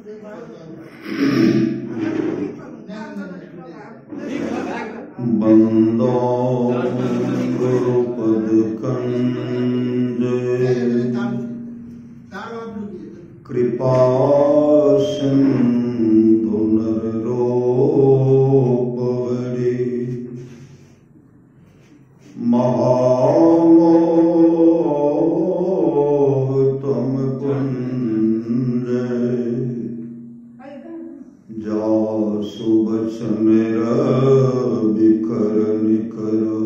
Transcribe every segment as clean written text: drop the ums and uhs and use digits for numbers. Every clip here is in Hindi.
बंदो गुरुपद कंज कृपा सिंधु नररूप हरि महामोह तम कुंज जासु बचन विकरण करो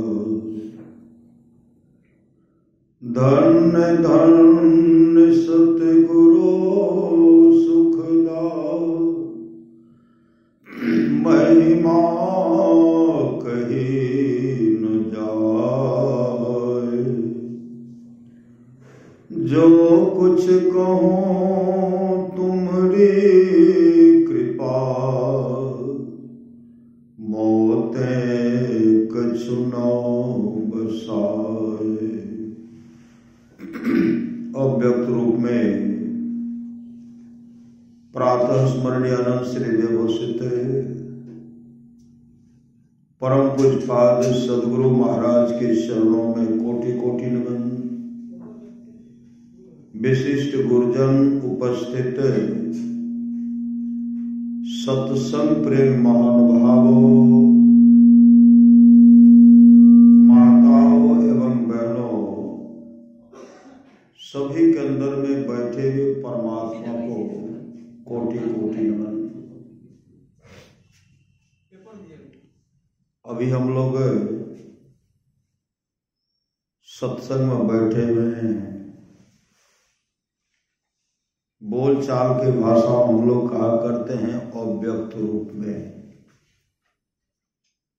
धन्य धन्य सतगुरु सुखदा महिमा कही न जाए जो कुछ कहूँ तुम्हारी कृपा मोते कछु न बसाए। अव्यक्त रूप में प्रातः स्मरणीय अनंत श्री देवोसित परम पूज्यपाद सदगुरु महाराज के चरणों में कोटि कोटि नमन। विशिष्ट गुरुजन उपस्थित सत्संग प्रेम महानुभावों, माताओं एवं बहनों, सभी के अंदर में बैठे हुए परमात्मा को कोटि कोटि नमन। अभी हम लोग सत्संग में बैठे हुए हैं। बोल चाल के भाषा हम लोग कहा करते हैं अव्यक्त रूप में,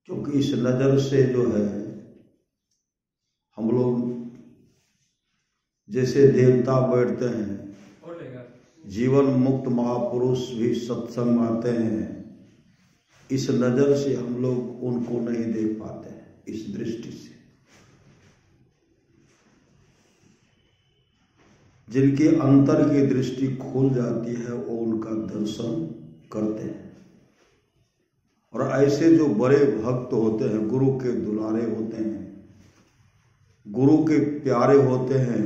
क्योंकि इस नजर से जो है हम लोग जैसे देवता बैठते हैं, जीवन मुक्त महापुरुष भी सत्संग में आते हैं, इस नजर से हम लोग उनको नहीं देख पाते हैं। इस दृष्टि से जिनकी अंतर की दृष्टि खुल जाती है वो उनका दर्शन करते हैं। और ऐसे जो बड़े भक्त होते हैं, गुरु के दुलारे होते हैं, गुरु के प्यारे होते हैं,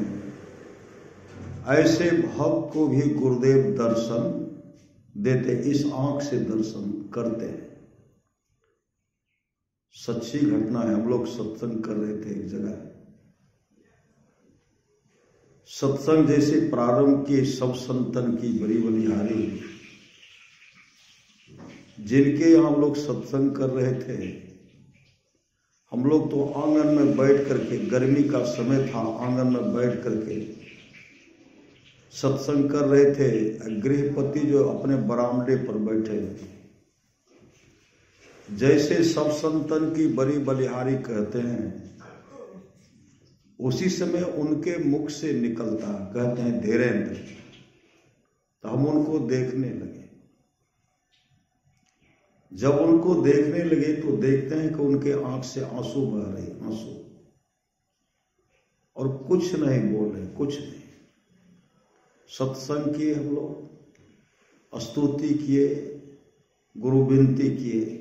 ऐसे भक्त को भी गुरुदेव दर्शन देते, इस आंख से दर्शन करते हैं। सच्ची घटना है। हम लोग सत्संग कर रहे थे एक जगह, सत्संग जैसे प्रारंभ की सब संतन की बड़ी बलिहारी, जिनके यहाँ हम लोग सत्संग कर रहे थे, हम लोग तो आंगन में बैठ करके, गर्मी का समय था, आंगन में बैठ करके सत्संग कर रहे थे। गृहपति जो अपने बरामदे पर बैठे, जैसे सब संतन की बड़ी बलिहारी कहते हैं, उसी समय उनके मुख से निकलता, कहते हैं धीरेन्द्र। तो हम उनको देखने लगे। जब उनको देखने लगे तो देखते हैं कि उनके आंख से आंसू बह रहे, आंसू, और कुछ नहीं बोल रहे, कुछ नहीं। सत्संग किए, हम लोग स्तुति किए, गुरु विनती किए,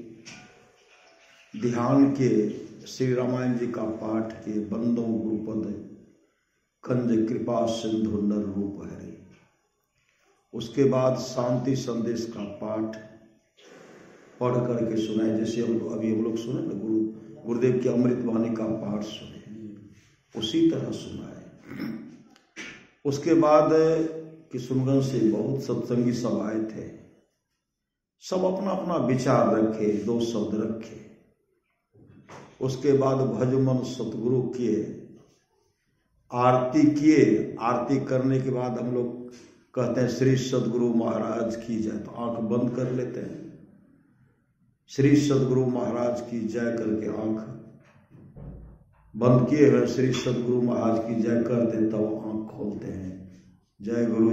ध्यान किए, श्री रामायण जी का पाठ किए, बंदो गुरुपद कंज कृपा सिंधु नर रूप हरि। उसके बाद शांति संदेश का पाठ पढ़ करके सुनाए, जैसे अभी हम लोग सुने ना, गुरुदेव की अमृत वाणी का पाठ सुने, उसी तरह सुनाए। उसके बाद किशुनगंज से बहुत सत्संगी सब आए थे, सब अपना अपना विचार रखे, दो शब्द रखे। उसके बाद भजमन सतगुरु किए, आरती किए। आरती करने के बाद हम लोग कहते हैं श्री सदगुरु महाराज की जय, तो आंख बंद कर लेते हैं, श्री सदगुरु महाराज की जय करके आंख बंद किए हुए श्री सदगुरु महाराज की जय करते हैं, तब आंख खोलते हैं, जय गुरु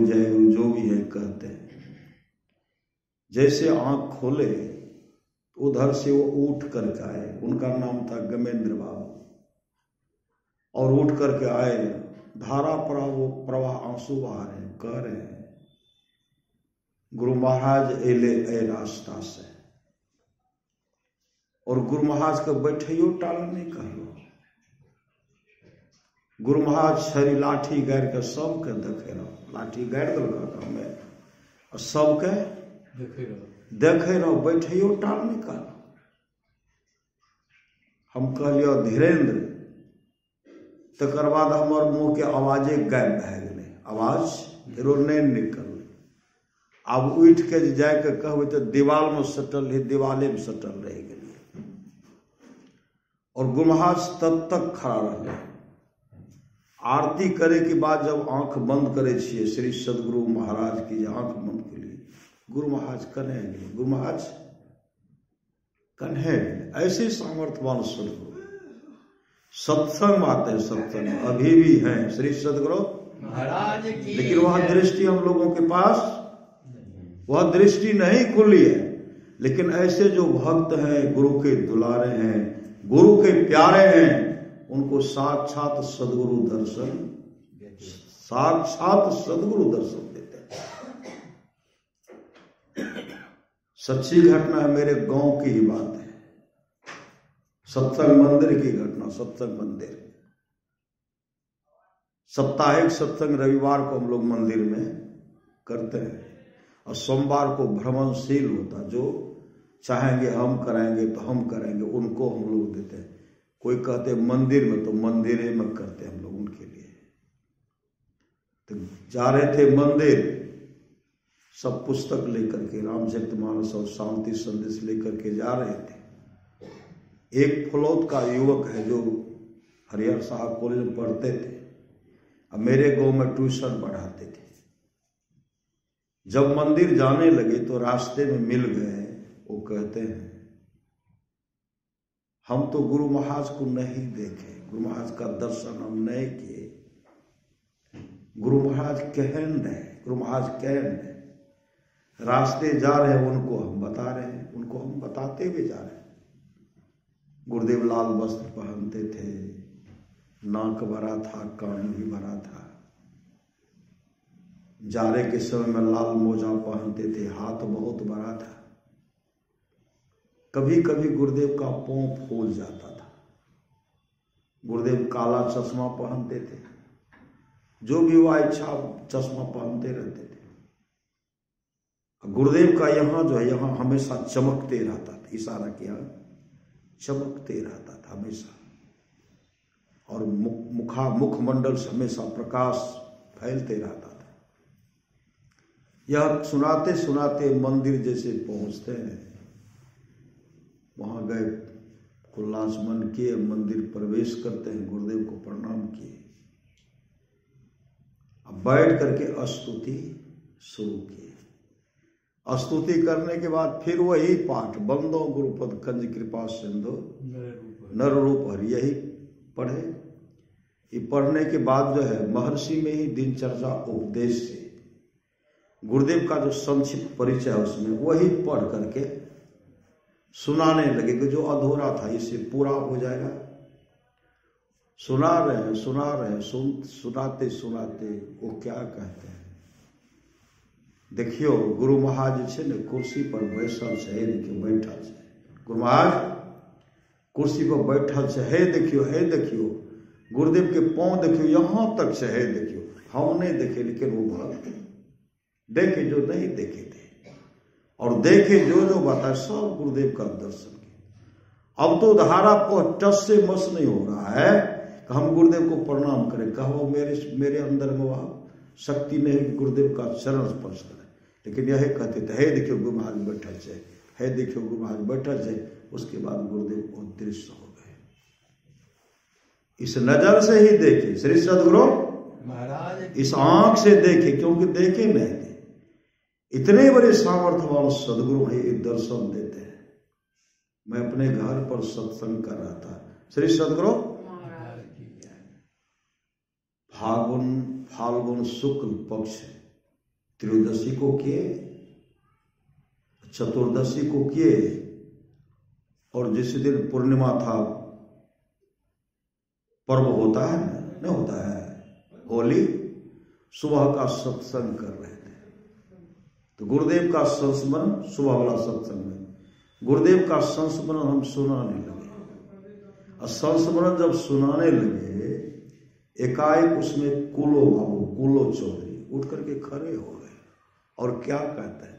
जो भी है कहते हैं। जैसे आंख खोले उधर से वो उठ करके आए, उनका नाम था गमेंद्र बाबू, और उठ करके आए, धारा प्रवाह आंसू बहा रहे, कह रहे हैं गुरु महाराज एले ए रास्ता से, और गुरु महाराज के बैठियो टाल नहीं कहलो। गुरु महाराज छड़ी लाठी गाड़ के सबके देखे रहो, लाठी गाड़ देलक हमें और सबके देखे रहो, बैठियो टाल नहीं कहलो। हम कहलियो धीरेन्द्र, तकर बाद हमार मुंह के आवाजे गायब भए गेलै, आवाज रो नहीं निकल। आब उठ के जाके कहबै तो दीवाल में सटल रही, दीवाले में सटल रह गेलिए। और गुरु महाराज तब तक खड़ा रहे। आरती करे के बाद जब आंख बंद करे छिए श्री सदगुरु महाराज की आंख बंद के लिए, गुरु महाराज कन्हे गेले, गुरु महाराज कन्हे गेले। ऐसे सामर्थ्यवान सदगुरु सत्संग आते हैं, सत्संग अभी भी हैं श्री सदगुरु महाराज की। लेकिन वह दृष्टि हम लोगों के पास वह दृष्टि नहीं खुली है। लेकिन ऐसे जो भक्त हैं, गुरु के दुलारे हैं, गुरु के प्यारे हैं, उनको साक्षात सदगुरु दर्शन, साक्षात सदगुरु दर्शन देते हैं। सच्ची घटना है, मेरे गांव की ही बात है, सत्संग मंदिर की घटना। सत्संग मंदिर साप्ताहिक सत्संग रविवार को हम लोग मंदिर में करते हैं, और सोमवार को भ्रमणशील होता, जो चाहेंगे हम कराएंगे तो हम करेंगे, उनको हम लोग देते हैं। कोई कहते मंदिर में, तो मंदिर में करते हम लोग उनके लिए। तो जा रहे थे मंदिर, सब पुस्तक लेकर के, रामचरितमानस और शांति संदेश लेकर के जा रहे थे। एक फलौद का युवक है जो हरिहर साहब कॉलेज में पढ़ते थे, और मेरे गांव में ट्यूशन पढ़ाते थे। जब मंदिर जाने लगे तो रास्ते में मिल गए। वो कहते हैं हम तो गुरु महाराज को नहीं देखे, गुरु महाराज का दर्शन हम नहीं किए। गुरु महाराज कहन है, गुरु महाराज कहन है। रास्ते जा रहे हैं, उनको हम बता रहे हैं, उनको हम बताते हुए जा रहे हैं। गुरुदेव लाल वस्त्र पहनते थे, नाक भरा था, कान भी भरा था। जाड़े के समय में लाल मोजा पहनते थे, हाथ बहुत बड़ा था। कभी कभी गुरुदेव का पांव फूल जाता था। गुरुदेव काला चश्मा पहनते थे, जो भी हुआ इच्छा चश्मा पहनते रहते थे। गुरुदेव का यहाँ जो है, यहाँ हमेशा चमकते रहता था, इशारा किया, चमकते रहता था हमेशा। और मुखमंडल से हमेशा प्रकाश फैलते रहता था। यह सुनाते सुनाते मंदिर जैसे पहुंचते हैं, वहां गए, कुल्लासमन किए, मंदिर प्रवेश करते हैं, गुरुदेव को प्रणाम किए। अब बैठ करके स्तुति शुरू किए। स्तुति करने के बाद फिर वही पाठ, बंदो गुरुपद कंज कृपा सिंधु नर रूप हरि, यही पढ़े। ये पढ़ने के बाद जो है महर्षि में ही दिनचर्या उपदेश से गुरुदेव का जो संक्षिप्त परिचय है उसमें वही पढ़ करके सुनाने लगे कि जो अधूरा था इसे पूरा हो जाएगा। सुना रहे हैं सुनाते सुनाते वो क्या कहते हैं, देखियो गुरु महाराज छे ने कुर्सी पर बैठल छे, हे देखियो बैठल छे, गुरु महाराज कुर्सी पर बैठल छे, हे देखियो गुरुदेव के पांव देखियो, यहां तक छे, हे देखियो। हम नहीं देखे, लेकिन वो भक्त देखे जो नहीं देखे थे, और देखे जो बताए, सब गुरुदेव का दर्शन किया। अब तो धारा को टस से मस नहीं हो रहा है कि हम गुरुदेव को प्रणाम करें, कहो मेरे अंदर में वह शक्ति नहीं कि गुरुदेव का चरण स्पर्श करें। लेकिन यही कहते थे, हे देखियो गुरु महाराज बैठल छे, हे देखियो गुरु महाराज बैठल छे। उसके बाद गुरुदेव अदृश्य हो गए। इस नजर से ही देखे श्री सदगुरु महाराज, इस आंख से देखे, क्योंकि देखे नहीं थे। इतने बड़े सामर्थ्यवान सदगुरु है, ये दर्शन देते हैं। मैं अपने घर पर सत्संग कर रहा था, श्री सदगुरु फाल्गुन शुक्ल पक्ष त्रयोदशी को किए, चतुर्दशी को किए, और जिस दिन पूर्णिमा था, पर्व होता है नहीं होता है, होली, सुबह का सत्संग कर रहे थे। तो गुरुदेव का संस्मरण सुबह वाला सत्संग में गुरुदेव का संस्मरण हम सुनाने लगे, और संस्मरण जब सुनाने लगे एकाएक उसमें कुलो चौधरी उठ करके खड़े हो गए और क्या कहते हैं,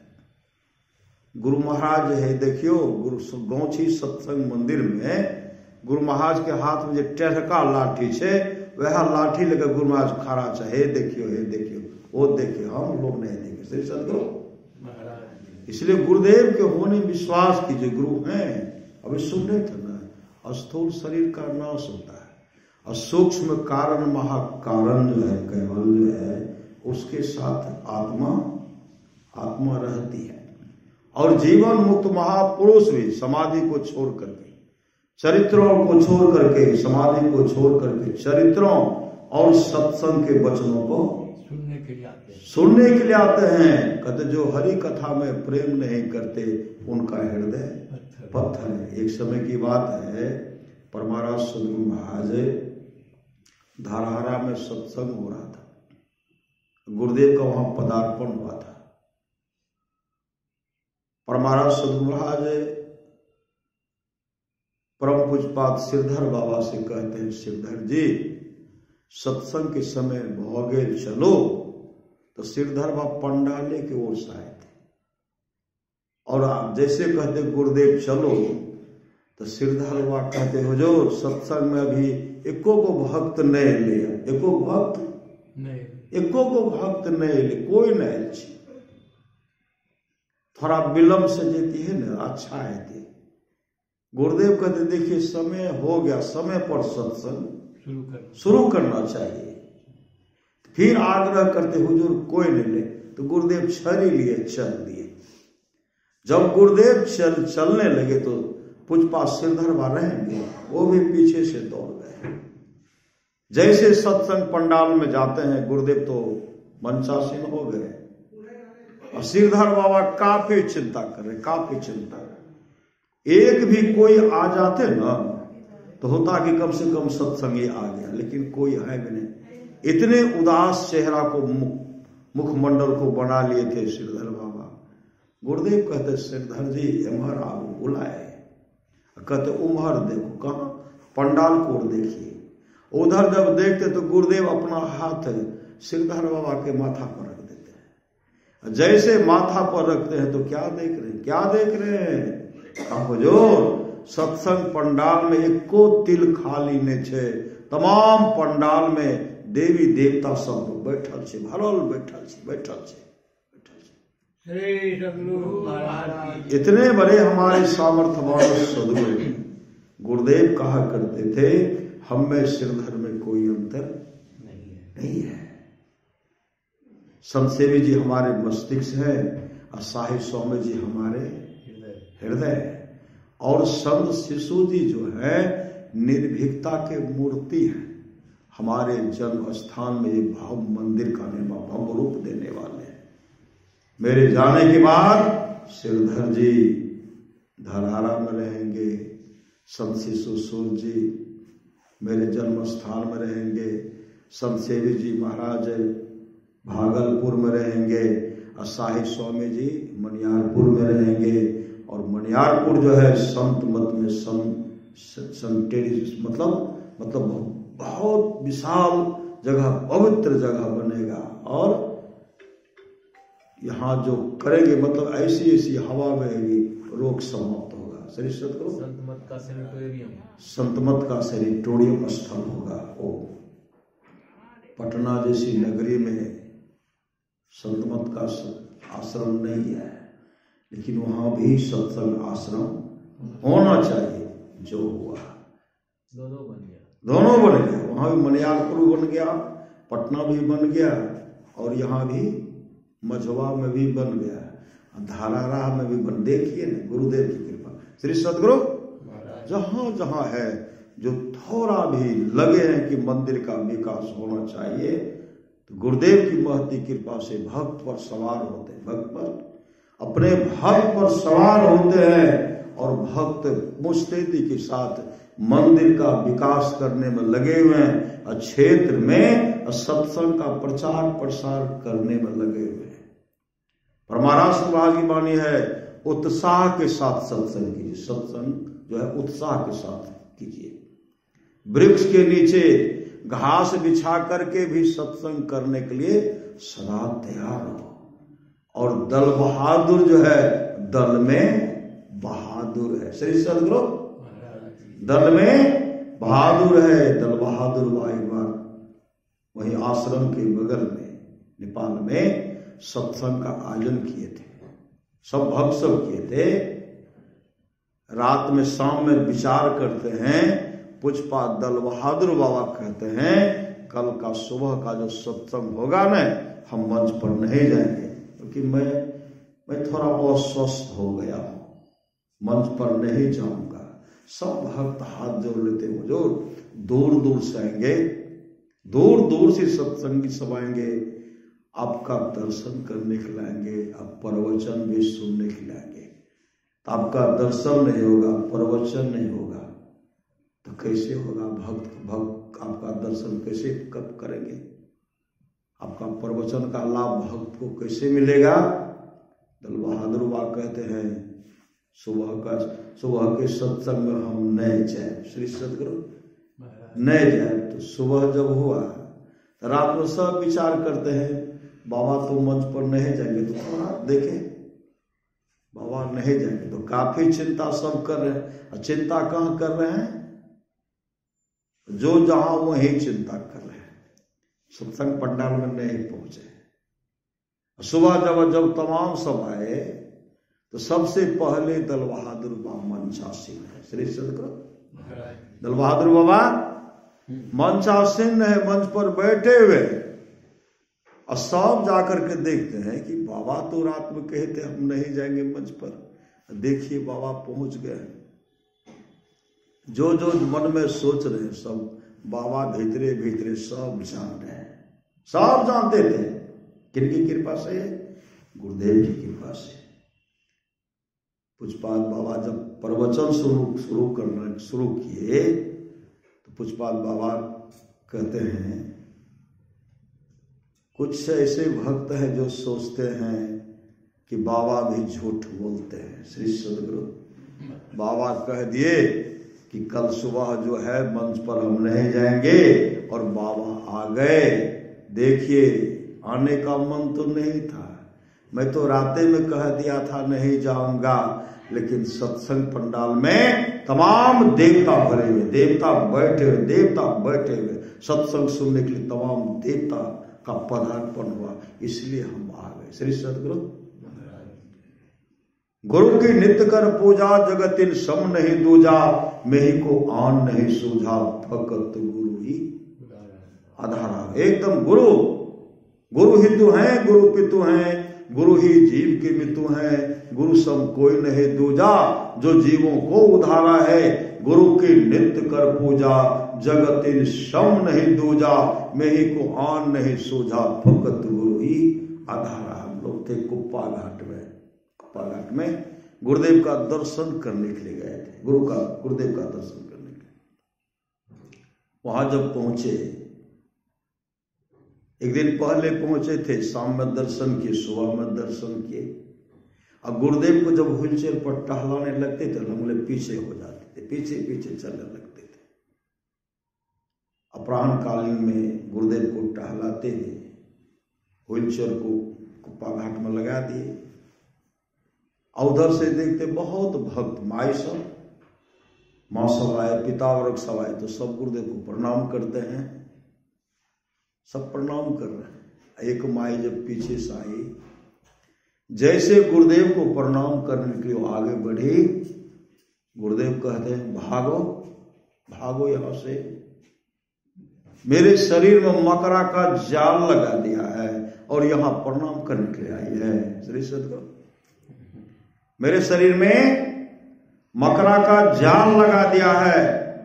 गुरु महाराज है, देखियो गुरु गौछी सत्संग मंदिर में गुरु महाराज के हाथ में जो टेढ़का लाठी छे वह लाठी लेकर गुरु महाराज खड़ा छे, हे देखियो वो देखियो, हम लोग नहीं देखे श्री सदगुरु महाराज। इसलिए गुरुदेव के होने विश्वास कीजिए, गुरु हैं। अभी सुनने थे ना, स्थूल शरीर का नाश होता है और सूक्ष्म कारण महाकारण जो है केवल जो है उसके साथ आत्मा रहती है। और जीवन मुक्त महापुरुष भी समाधि को छोड़ करके, चरित्रों को छोड़ करके, समाधि को छोड़ करके चरित्रों और सत्संग के वचनों को सुनने के लिए आते हैं। कहते जो हरि कथा में प्रेम नहीं करते उनका हृदय पत्थर है। एक समय की बात है, परमाराज सदगुरु महाराज धारहारा में सत्संग हो रहा था, गुरुदेव का वहां पदार्पण हुआ था। परमाराज सदगुरु महाराज परम पूज्यपाद श्रीधर बाबा से कहते हैं, श्रीधर जी सत्संग के समय भोगे चलो। तो श्रीधर बाबा पंडाले की ओर से आए थे और आप जैसे कहते गुरुदेव चलो, तो श्रीधर बाबा कहते हुजूर सत्संग में अभी एको को भक्त नहीं लिया, एको को भक्त नहीं ले, कोई नहीं अच्छी, थोड़ा विलंब से देती है ना, अच्छा है थे। गुरुदेव कहते देखिए समय हो गया, समय पर सत्संग शुरू करना चाहिए। फिर आग्रह करते हुजूर कोई नहीं ले, तो गुरुदेव छड़ी लिए चल दिए। जब गुरुदेव चलने लगे तो पूज्यपाद श्रीधर बाबा रहेंगे, वो भी पीछे से दौड़ गए। जैसे सत्संग पंडाल में जाते हैं गुरुदेव तो मंचासीन हो गए और श्रीधर बाबा काफी चिंता कर रहे, काफी चिंता। एक भी कोई आ जाते ना तो होता कि कम से कम सत्संगी आ गया, लेकिन कोई है भी नहीं। इतने उदास चेहरा को मुखमंडल को बना लिए थे श्रीधर बाबा। गुरुदेव कहते श्रीधर जी एमहर आओ, बुलाए। कहते उमहर देखो, कहाँ? पंडाल को देखिए। उधर जब देखते तो गुरुदेव अपना हाथ श्रीधर बाबा के माथा पर रख देते हैं। जैसे माथा पर रखते हैं तो क्या देख रहे हैं? हुजूर सत्संग पंडाल में एको तिल खाली नहीं छे, तमाम पंडाल में देवी देवता सब बैठल छे, भरल बैठल छे। इतने बड़े हमारे सामर्थ्यवान सदगुरु गुरुदेव कहा करते थे, हम में श्रीधर में कोई अंतर नहीं है। संत सेवी जी हमारे मस्तिष्क है और साहिब स्वामी जी हमारे हृदय, और संत शिशु जी जो है निर्भीकता के मूर्ति है। हमारे जन्म स्थान में एक भव्य मंदिर का निर्माण, भव्य रूप देने वाले हैं। मेरे जाने के बाद श्रीधर जी धरहारा में रहेंगे, संत शिशु सूर जी मेरे जन्म स्थान में रहेंगे, संत सेवी जी महाराज भागलपुर में रहेंगे और साहिब स्वामी जी मनियारपुर में रहेंगे। और मनियारपुर जो है संत मत में मतलब बहुत विशाल जगह, पवित्र जगह बनेगा। और यहाँ जो करेंगे मतलब ऐसी हवा बहेगी, रोग समाप्त होगा। शरीर संत मत का सेरिटोरियम स्थल होगा। वो पटना जैसी नगरी में संत मत का आश्रम नहीं है, लेकिन वहां भी सत्संग आश्रम होना चाहिए। जो हुआ दोनों बन गया। वहां भी मनियारपुर बन गया, पटना भी बन गया, और यहाँ भी मझवा में भी बन गया, धारारा में भी बन। देखिए ना गुरुदेव की कृपा, श्री सदगुरु जहां जहां है जो थोड़ा भी लगे हैं कि मंदिर का विकास होना चाहिए, तो गुरुदेव की महती कृपा से भक्त पर सवार होते हैं। भक्त पर अपने भक्त पर सवार होते हैं और भक्त मुस्तैदी के साथ मंदिर का विकास करने में लगे हुए हैं और क्षेत्र में सत्संग का प्रचार प्रसार करने में लगे हुए हैं। और महाराष्ट्र महाराज की वाणी है उत्साह के साथ सत्संग कीजिए। सत्संग जो है उत्साह के साथ कीजिए। वृक्ष के नीचे घास बिछा करके भी सत्संग करने के लिए सदा तैयार हो। और दल बहादुर जो है दल में बहादुर है। श्री सदगुरु दल में बहादुर है। दल बहादुर एक बार वही आश्रम के बगल में नेपाल में सत्संग का आयोजन किए थे। सब भक्त सब किए थे। रात में शाम में विचार करते हैं। पुष्पा दल बहादुर बाबा कहते हैं कल का सुबह का जो सत्संग होगा ना हम मंच पर नहीं जाएंगे क्योंकि मैं थोड़ा अस्वस्थ हो गया हूं, मंच पर नहीं जाऊंगा। सब भक्त हाथ जोड़ लेते हुजूर, दूर दूर से आएंगे, दूर दूर से सत्संगी सब आएंगे, आपका दर्शन करने के लिए आएंगे, आप प्रवचन भी सुनने के लिए आएंगे। तो आपका दर्शन नहीं होगा, प्रवचन नहीं होगा तो कैसे होगा? भक्त आपका दर्शन कैसे कब करेंगे? आपका प्रवचन का लाभ भक्त को कैसे मिलेगा? दल बहादुर बाबा कहते हैं सुबह के सत्संग में हम नहीं जाए। श्री सदगुरु नहीं जाए तो सुबह जब हुआ तो रात में सब विचार करते हैं बाबा तो मंच पर नहीं जाएंगे तो थोड़ा देखें बाबा नहीं जाएंगे तो काफी चिंता सब कर रहे हैं। चिंता कहाँ कर रहे हैं? जो जहां वही चिंता कर रहे हैं, सत्संग पंडाल में नहीं पहुंचे। सुबह जब तमाम सब आए तो सबसे पहले दल बहादुर बाबा मंचासीन है। श्री सदगुरु दल बहादुर बाबा मंचासीन है, मंच पर बैठे हुए। और सब जाकर के देखते हैं कि बाबा तो रात में कहे थे हम नहीं जाएंगे मंच पर, देखिए बाबा पहुंच गए। जो जो मन में सोच रहे हैं सब बाबा भीतरे भीतरे सब जान रहे हैं, सब जानते थे। किनकी कृपा से? गुरुदेव की कृपा से। पुष्पाद बाबा जब प्रवचन शुरू किए तो पुष्पाद बाबा कहते हैं कुछ ऐसे भक्त हैं जो सोचते हैं कि बाबा भी झूठ बोलते हैं। श्री सदगुरु बाबा कह दिए कि कल सुबह जो है मंच पर हम नहीं जाएंगे और बाबा आ गए। देखिए आने का मन तो नहीं था, मैं तो राते में कह दिया था नहीं जाऊंगा, लेकिन सत्संग पंडाल में तमाम देवता भरे हुए, देवता बैठे हुए सत्संग सुनने के लिए तमाम देवता का पदार्पण हुआ, इसलिए हम आ गए। श्री सदगुरु गुरु की नित्य कर पूजा, जगतिन सम नहीं दूजा, मेहि को आन नहीं सूझा, फकत गुरु ही आधारा। एकदम गुरु ही तो हैं, गुरु पितु हैं, गुरु ही जीव के मितु हैं, गुरु सम कोई नहीं दूजा, जो जीवों को उधारा है। गुरु की नित्य कर पूजा, जगतिन सम नहीं दूजा, मेहि को आन नहीं सूझा, फकत गुरु ही आधारा। हम लोग थे कुप्पा घाट में गुरुदेव का दर्शन करने के लिए गए थे। गुरुदेव का दर्शन करने के लिए वहां जब पहुंचे, एक दिन पहले पहुंचे थे, शाम में दर्शन किए, सुबह में दर्शन किए। अब गुरुदेव को जब व्हीलचेयर पर टहलाने लगते थे हमले पीछे हो जाते थे, पीछे चलने लगते थे। अपराह्न कालीन में गुरुदेव को टहलाते हुए व्हीलचेयर को कुप्पा घाट में लगा दिए। उधर से देखते बहुत भक्त माई माँ सब आए, पिता वर्ग सब आए, तो सब गुरुदेव को प्रणाम करते हैं, सब प्रणाम कर रहे हैं। एक माई जब पीछे से आई, जैसे गुरुदेव को प्रणाम करने के लिए आगे बढ़ी, गुरुदेव कहते हैं भागो यहां से, मेरे शरीर में मकरा का जाल लगा दिया है और यहां प्रणाम करने के लिए आई है। श्री सदगुरु मेरे शरीर में मकरा का जाल लगा दिया है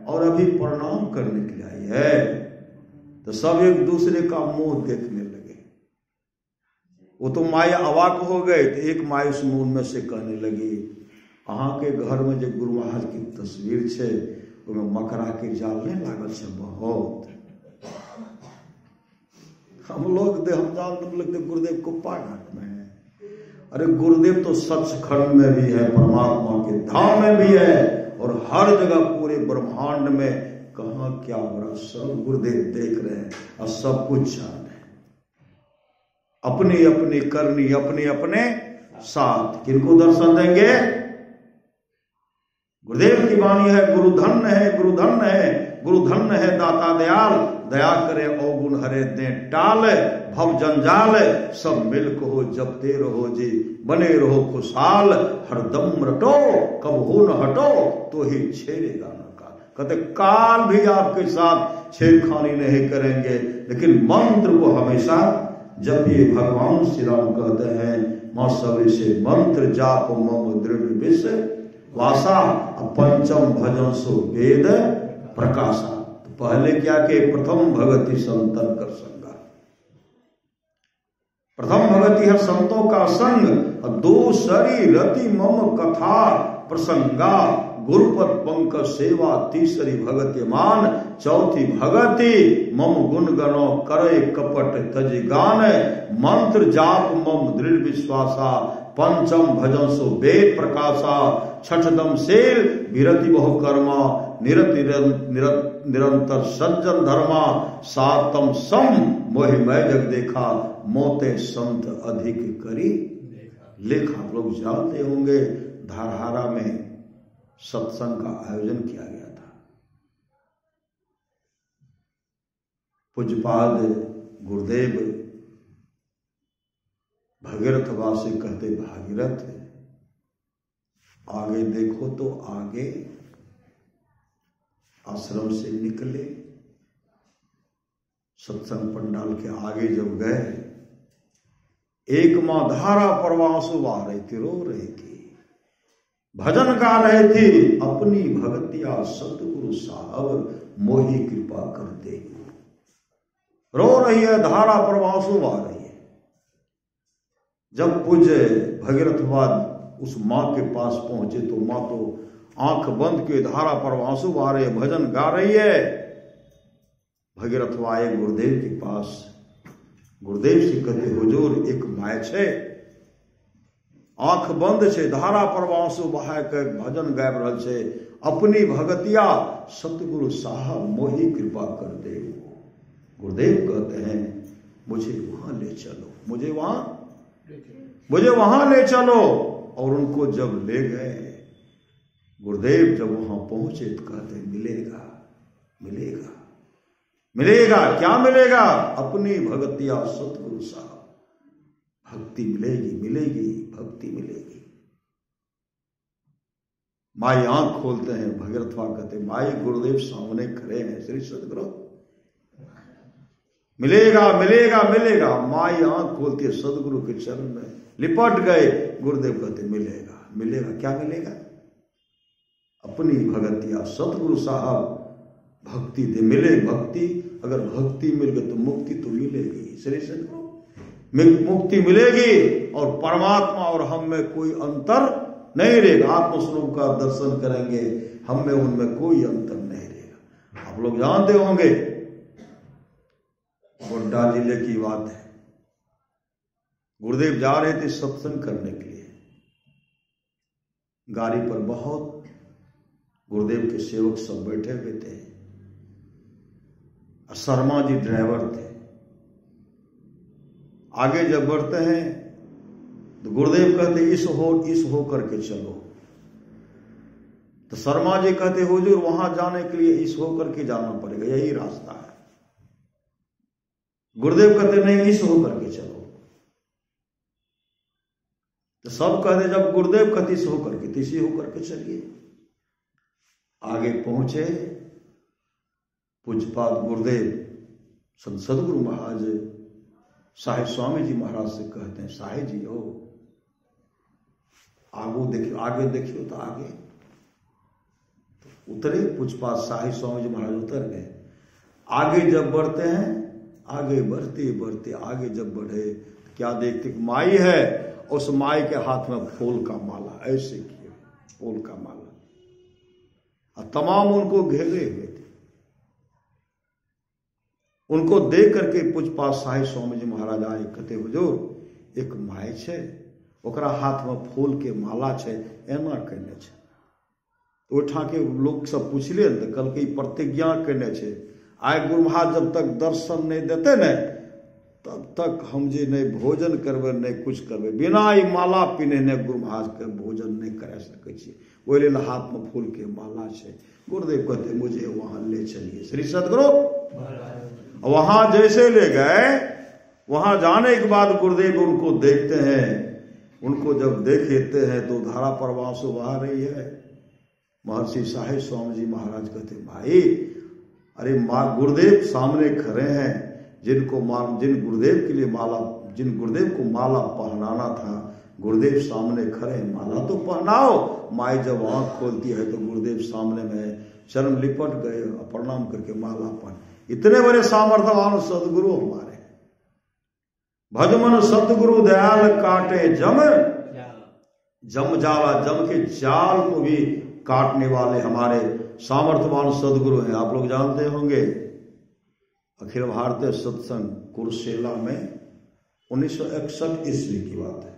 और अभी प्रणाम करने के लिए आई है। तो सब एक दूसरे का मुंह देखने लगे। वो तो माई अवाक हो गए। तो एक माई उस मुंह में से कहने लगी, अहाँ के घर में जो गुरु महाराज की तस्वीर छे उसमें मकरा के जाल नहीं लागल छे बहुत। हम लोग हम जान लगते गुरुदेव कुप्पा घाट में है अरे गुरुदेव तो सचखंड में भी है, परमात्मा के धाम में भी है, और हर जगह पूरे ब्रह्मांड में कहाँ क्या हो रहा सब गुरुदेव देख रहे हैं और सब कुछ जान रहे हैं। अपनी अपनी करनी अपने अपने साथ किनको दर्शन देंगे? गुरुदेव की वाणी है, गुरु धन्य है, गुरु धन्य है, गुरु धन्य है दाता दयाल, दया करे अवगुण हरे दे टाल, भव जंजाल सब मिल को जपते रहो जी, बने रहो खुशहाल, हरदम रटो कब हो न हटो, तो ही छेड़ेगा न काल। कहते काल भी आपके साथ छेड़खानी नहीं करेंगे, लेकिन मंत्र को हमेशा जपिए। भगवान श्री राम कहते हैं मां सबरी से मंत्र जाप मम दृढ़ विश्व वासा, पंचम भजन सो वेद प्रकाशा। तो पहले क्या के प्रथम भगति संतन कर संगा, प्रथम भगति है संतों का संग, दूसरी रति मम कथा प्रसंगा, गुरुपद पंकज सेवा, तीसरी भगति मान, चौथी भगति मम गुण गणो करे कपट तज गान, मंत्र जाप मम दृढ़ विश्वासा, पंचम भजन सो वेद प्रकाशा, छठदम सेल विरति बहु कर्मा, निरंतर सज्जन धर्मा, सातम सम मोहि मैं जग देखा, मोते संत अधिक करी लेखा। आप लोग जानते होंगे धारहारा में सत्संग का आयोजन किया गया था। पूज्यपाद गुरुदेव भगीरथवासी कहते भागीरथ आगे देखो, तो आगे आश्रम से निकले, सत्संग पंडाल के आगे जब गए, एक मां धारा परवासु आ रही थी, रो रही थी, भजन गा रहे थी, अपनी भगतिया सतगुरु साहब मोही कृपा कर दे। रो रही है, धारा परवासु आ रही है। जब पूज्य भगीरथवाद उस मां के पास पहुंचे तो मां तो आंख बंद के धारा पर आंसू आ रहे, भजन गा रही है। भगीरथ आए गुरुदेव के पास, गुरुदेव से कहते हुजूर एक माय छे, आंख बंद छे, धारा पर आंसू बहा के भजन गाबि रहल छे, अपनी भगतिया सतगुरु साहब मोही कृपा कर दे। गुरुदेव कहते हैं मुझे वहां ले चलो, मुझे वहां ले चलो। और उनको जब ले गए, गुरुदेव जब वहां पहुंचे तो कहते मिलेगा मिलेगा मिलेगा, क्या मिलेगा? अपनी भगतिया सतगुरु साहब, भक्ति मिलेगी मिलेगी भक्ति मिलेगी। माई आंख खोलते हैं, भगीरथवा कहते माई गुरुदेव सामने खड़े हैं, श्री सतगुरु मिलेगा मिलेगा मिलेगा। माई आंख खोलती है, सदगुरु के चरण में लिपट गए। गुरुदेव कहते मिलेगा मिलेगा, क्या मिलेगा? अपनी भगतिया सतगुरु साहब भक्ति दे, मिले भक्ति। अगर भक्ति मिल गई तो मुक्ति तो मिलेगी, श्री सतगुरु मुक्ति मिलेगी और परमात्मा और हम में कोई अंतर नहीं रहेगा। आत्मस्वरूप का दर्शन करेंगे, हम में उनमें कोई अंतर नहीं रहेगा। आप लोग जानते होंगे गोड्डा जिले की बात है, गुरुदेव जा रहे थे सत्संग करने के लिए, गाड़ी पर बहुत गुरुदेव के सेवक सब बैठे हुए थे, शर्मा जी ड्राइवर थे। आगे जब बढ़ते हैं तो गुरुदेव कहते इस हो करके चलो, तो शर्मा जी कहते हुजूर वहां जाने के लिए इस हो करके जाना पड़ेगा, यही रास्ता है। गुरुदेव कहते नहीं इस हो करके चलो, तो सब कहते जब गुरुदेव कहते इस हो करके तो इसी हो करके चलिए। आगे पहुंचे, पूज्यपाद गुरुदेव संत सदगुरु महाराज साहिब स्वामी जी महाराज से कहते हैं साहिब जी हो आगे देखियो तो आगे तो उतरे। पूज्यपाद साहिब स्वामी जी महाराज उतर गए। आगे जब बढ़ते हैं, आगे बढ़ते बढ़ते आगे जब बढ़े तो क्या देखते माई है, उस माई के हाथ में फूल का माला, ऐसे किए फूल का माला, और तमाम उनको घेरे हुए थे। उनको देख करके पूज्यपाद साहिब स्वामी जी महाराज आए, कहते हुजूर एक माई छे, ओकरा हाथ में फूल के माला छै, एना कहने छै। तो ओहिठां के लोग सब पूछलिए तो कहलकै प्रतिज्ञा कहने छै, आइ गुरु महाराज जब तक दर्शन नहीं देते ने तब तक हम जे नहीं भोजन करबे नहीं कुछ करबे, बिना ई माला पिन्हने गुरु महाराज के भोजन नहीं कर सकै छी। ओहि लेल हाथ में फूल के माला छै। गुरुदेव कहते मुझे वहां ले चलिए। श्री सदगुरु वहां जैसे ले गए, वहां जाने के बाद गुरुदेव उनको देखते हैं। उनको जब देखते हैं तो धारा प्रवाह से बहा रही है। महर्षि साहिब स्वामी जी महाराज कहते भाई अरे माँ गुरुदेव सामने खड़े हैं, जिन गुरुदेव के लिए माला, जिन गुरुदेव को माला पहनाना था, गुरुदेव सामने खड़े हैं, माला तो पहनाओ। माई जब आंख खोलती है तो गुरुदेव सामने में चरण लिपट गए, प्रणाम करके माला पहन। इतने बड़े सामर्थ्यवान सदगुरु हमारे। भजमन सदगुरु दयाल काटे जम जाला, जम के जाल को भी काटने वाले हमारे सामर्थ्यवान सदगुरु हैं। आप लोग जानते होंगे अखिल भारतीय सत्संग कुरुसेला में 1961 ईस्वी की बात है,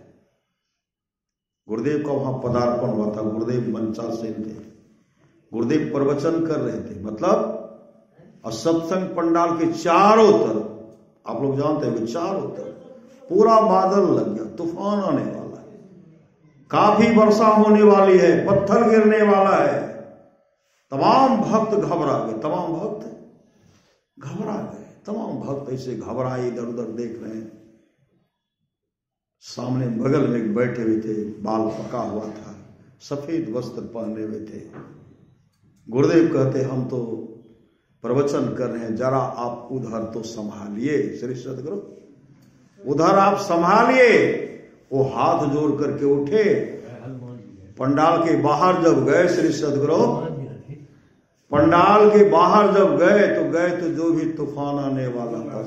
गुरुदेव का वहां पदार्पण हुआ था। गुरुदेव मंचा सेन थे, गुरुदेव प्रवचन कर रहे थे। मतलब सत्संग पंडाल के चारों तरफ, आप लोग जानते हैं चारों तरफ पूरा बादल लग गया, तूफान आने वाला है, काफी वर्षा होने वाली है, पत्थर गिरने वाला है। तमाम भक्त घबरा गए, तमाम भक्त घबरा गए, तमाम भक्त ऐसे घबराए इधर उधर देख रहे हैं। सामने बगल में बैठे हुए थे, बाल पका हुआ था, सफेद वस्त्र पहने हुए थे। गुरुदेव कहते हम तो प्रवचन कर रहे हैं, जरा आप उधर तो संभालिए। श्री सदगुरु उधर आप संभालिए। वो हाथ जोड़ करके उठे, पंडाल के बाहर जब गए, श्री सदगुरु पंडाल के बाहर जब गए तो जो भी तूफान आने वाला था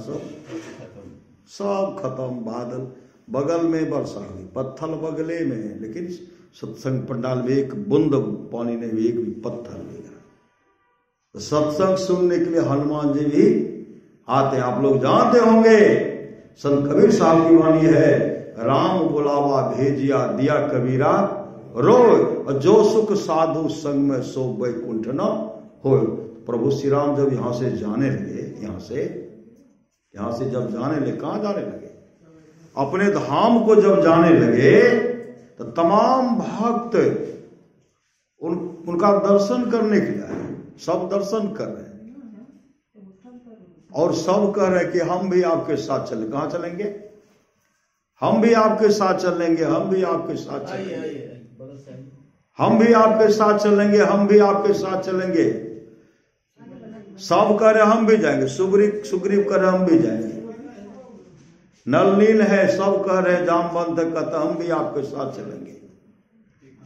सब खत्म। बादल बगल में वर्षा हुई, पत्थर बगले में, लेकिन सत्संग पंडाल में एक बूंद पानी नहीं हुई, एक भी पत्थर नहीं गिरा। तो सत्संग सुनने के लिए हनुमान जी भी आते। आप लोग जानते होंगे संत कबीर साहब की वाणी है, राम बुलावा भेजिया दिया कबीरा रोय, और जो सुख साधु संग में सो बैकुंठ न हो। प्रभु श्री राम जब यहां से जाने लगे, यहां से जब जाने लगे, कहां जाने लगे? अपने धाम को जब जाने लगे तो तमाम भक्त उनका दर्शन करने के लिए सब दर्शन कर रहे हैं, और सब कह रहे हैं कि हम भी आपके साथ चलें। कहां चलेंगे? हम भी आपके साथ चलेंगे, हम भी आपके साथ चलेंगे, हम भी आपके साथ चलेंगे, हम भी आपके साथ चलेंगे। सब कह रहे हम भी जाएंगे, सुग्रीव कह रहे हम भी जाएंगे, नल नील है, सब कह रहे जामवंत कहता हम भी आपके साथ चलेंगे।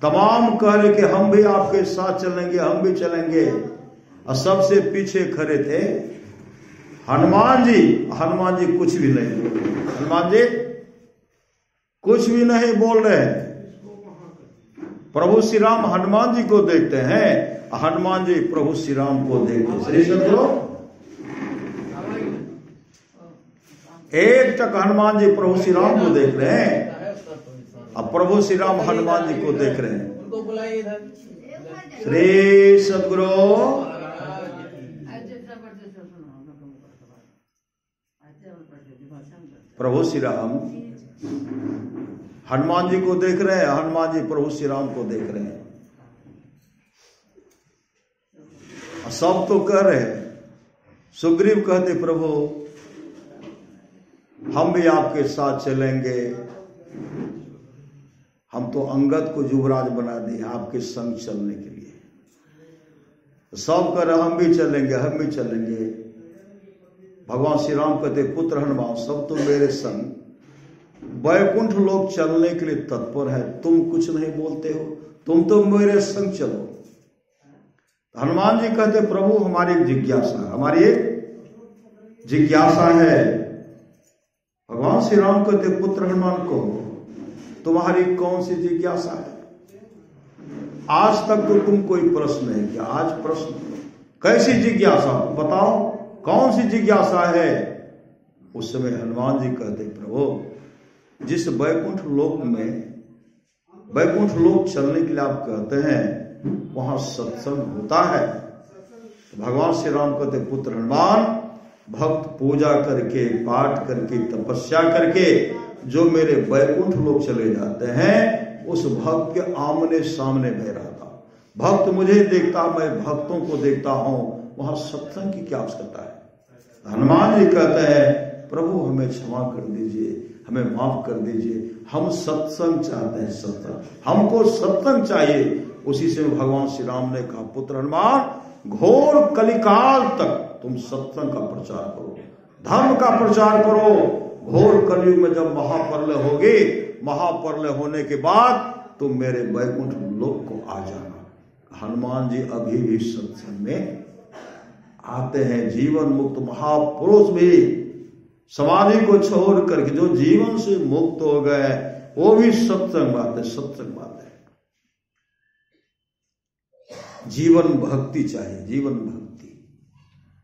तमाम कह रहे कि हम भी आपके साथ चलेंगे, हम भी चलेंगे। और सबसे पीछे खड़े थे हनुमान जी। हनुमान जी कुछ भी नहीं बोल रहे, हनुमान जी कुछ भी नहीं बोल रहे। प्रभु श्री राम हनुमान जी को देखते हैं, हनुमान जी प्रभु श्री राम को देखते हैं। श्री सदगुरु एक तक हनुमान जी प्रभु श्री राम को देख रहे हैं, अब प्रभु श्री राम हनुमान जी को देख रहे हैं। श्री सदगुरु प्रभु श्री राम हनुमान जी को देख रहे हैं, हनुमान जी प्रभु श्री राम को देख रहे हैं। सब तो कह रहे हैं, सुग्रीव कहते प्रभु हम भी आपके साथ चलेंगे, हम तो अंगद को युवराज बना दिए आपके संग चलने के लिए। सब कह रहे हम भी चलेंगे, हम भी चलेंगे। भगवान श्री राम कहते पुत्र हनुमान सब तो मेरे संग वैकुंठ लोग चलने के लिए तत्पर है, तुम कुछ नहीं बोलते हो, तुम तो मेरे संग चलो। हनुमान जी कहते प्रभु हमारी एक जिज्ञासा, हमारी एक जिज्ञासा है। भगवान श्री राम कहते पुत्र हनुमान को तुम्हारी कौन सी जिज्ञासा है? आज तक तो तुम कोई प्रश्न नहीं किया, आज प्रश्न कैसी जिज्ञासा बताओ, कौन सी जिज्ञासा है? उस समय हनुमान जी कहते प्रभु जिस वैकुंठ लोक में वैकुंठ लोक चलने के लिए आप कहते हैं वहां सत्संग होता है। तो भगवान श्री राम कहते पुत्र हनुमान, भक्त पूजा करके, पाठ करके, तपस्या करके जो मेरे वैकुंठ लोक चले जाते हैं, उस भक्त के आमने सामने मैं रहता हूं। भक्त मुझे देखता, मैं भक्तों को देखता हूं, वहां सत्संग की क्या आवश्यकता है। हनुमान जी कहते हैं प्रभु हमें क्षमा कर दीजिए, हमें माफ कर दीजिए, हम सत्संग चाहते हैं, सत्संग, हमको सत्संग चाहिए। उसी से भगवान श्री राम ने कहा पुत्र हनुमान, घोर कलिकाल तक तुम सत्संग का प्रचार करो, धर्म का प्रचार करो। घोर कलयुग में जब महाप्रलय होगी, महाप्रलय होने के बाद तुम मेरे वैकुंठ लोक को आ जाना। हनुमान जी अभी भी सत्संग में आते हैं। जीवन मुक्त महापुरुष भी समाधि को छोड़ करके जो जीवन से मुक्त हो गए, वो भी सत्संग बात है, सत्संग बात है। जीवन भक्ति चाहिए, जीवन भक्ति।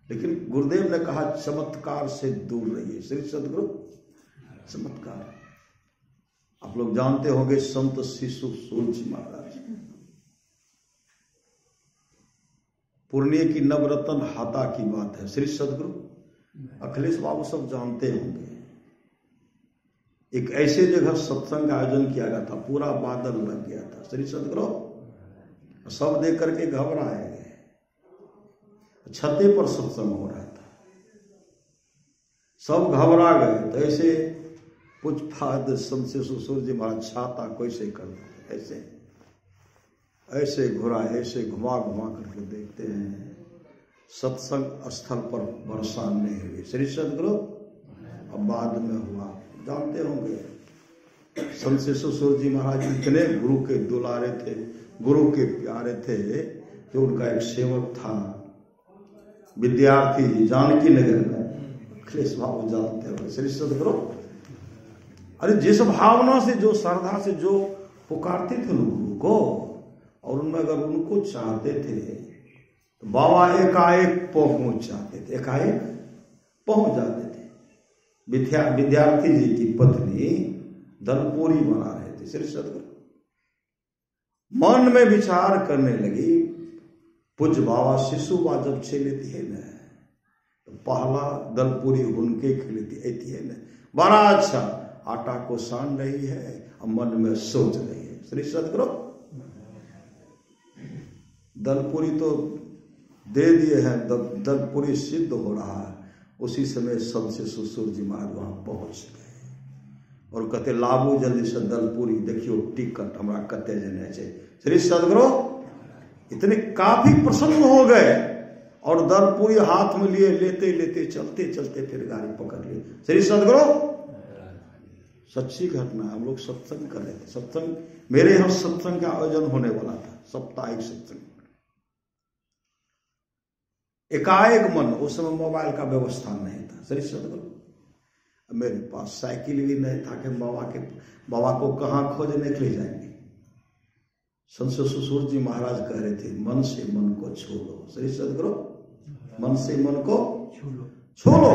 लेकिन गुरुदेव ने कहा चमत्कार से दूर रहिए। श्री सदगुरु चमत्कार, आप लोग जानते होंगे संत शिशु सूर्य महाराज, पूर्णिया की नवरत्न हाता की बात है। श्री सदगुरु अखिलेश बाबू सब जानते होंगे। एक ऐसे जगह सत्संग का आयोजन किया गया था, पूरा बादल लग गया था। श्री सदगुरु सब देख करके घबराए गए। छते पर सत्संग हो रहा था, सब घबरा गए। तो ऐसे कुछ फाद संत सूर्य महाराज छाता कैसे करते, ऐसे ऐसे घुरा, ऐसे घुमा घुमा करके देखते हैं सत्संग स्थल पर वर्षा नहीं हुई। श्री सदगुरु अब बाद में हुआ, जानते होंगे। संत सूर्य जी महाराज इतने गुरु के दुलारे थे, गुरु के प्यारे थे कि उनका एक सेवक था विद्यार्थी जी, जानकी नगर में, अखिलेश बाबू जानते हो। श्री सदगुरु अरे जिस भावना से, जो श्रद्धा से जो पुकारते थे गुरु को, और उनमें अगर उनको चाहते थे तो बाबा एकाएक पहुंच जाते थे, एकाएक पहुंच जाते थे। विद्यार्थी जी की पत्नी दलपूरी बना रहे थे। श्री सदगुरु मन में विचार करने लगी, पूज्य बाबा शिशुबा जब छेलेती है न, तो पहला दलपूरी उनके खिलती है न, बड़ा अच्छा आटा को सान रही है और मन में सोच रही है। श्री सदगुरु दलपूरी तो दे दिए हैं, दलपूरी सिद्ध हो रहा है। उसी समय संत सूर्य जी महाराज वहां पहुंच गए और कहते लाबू जल्दी से दलपूरी, देखियो टिकट हमारा कते जने चाहिए। श्री सदगुरु इतने काफी प्रसन्न हो गए और दलपूरी हाथ में लिए, लेते लेते चलते चलते फिर गाड़ी पकड़ ली। श्री सदगुरु सच्ची घटना, हम लोग सत्संग कर रहे थे। सत्संग, मेरे यहाँ सत्संग का आयोजन होने वाला था, साप्ताहिक सत्संग। एकाएक मन, उस समय मोबाइल का व्यवस्था नहीं था। श्री सदगुरु मेरे पास साइकिल भी नहीं था कि बाबा को कहाँ खोजने के लिए जाएंगे। संत सूर्य जी महाराज कह रहे थे मन से मन को छू लो। श्री सदगुरु मन से मन को छू लो।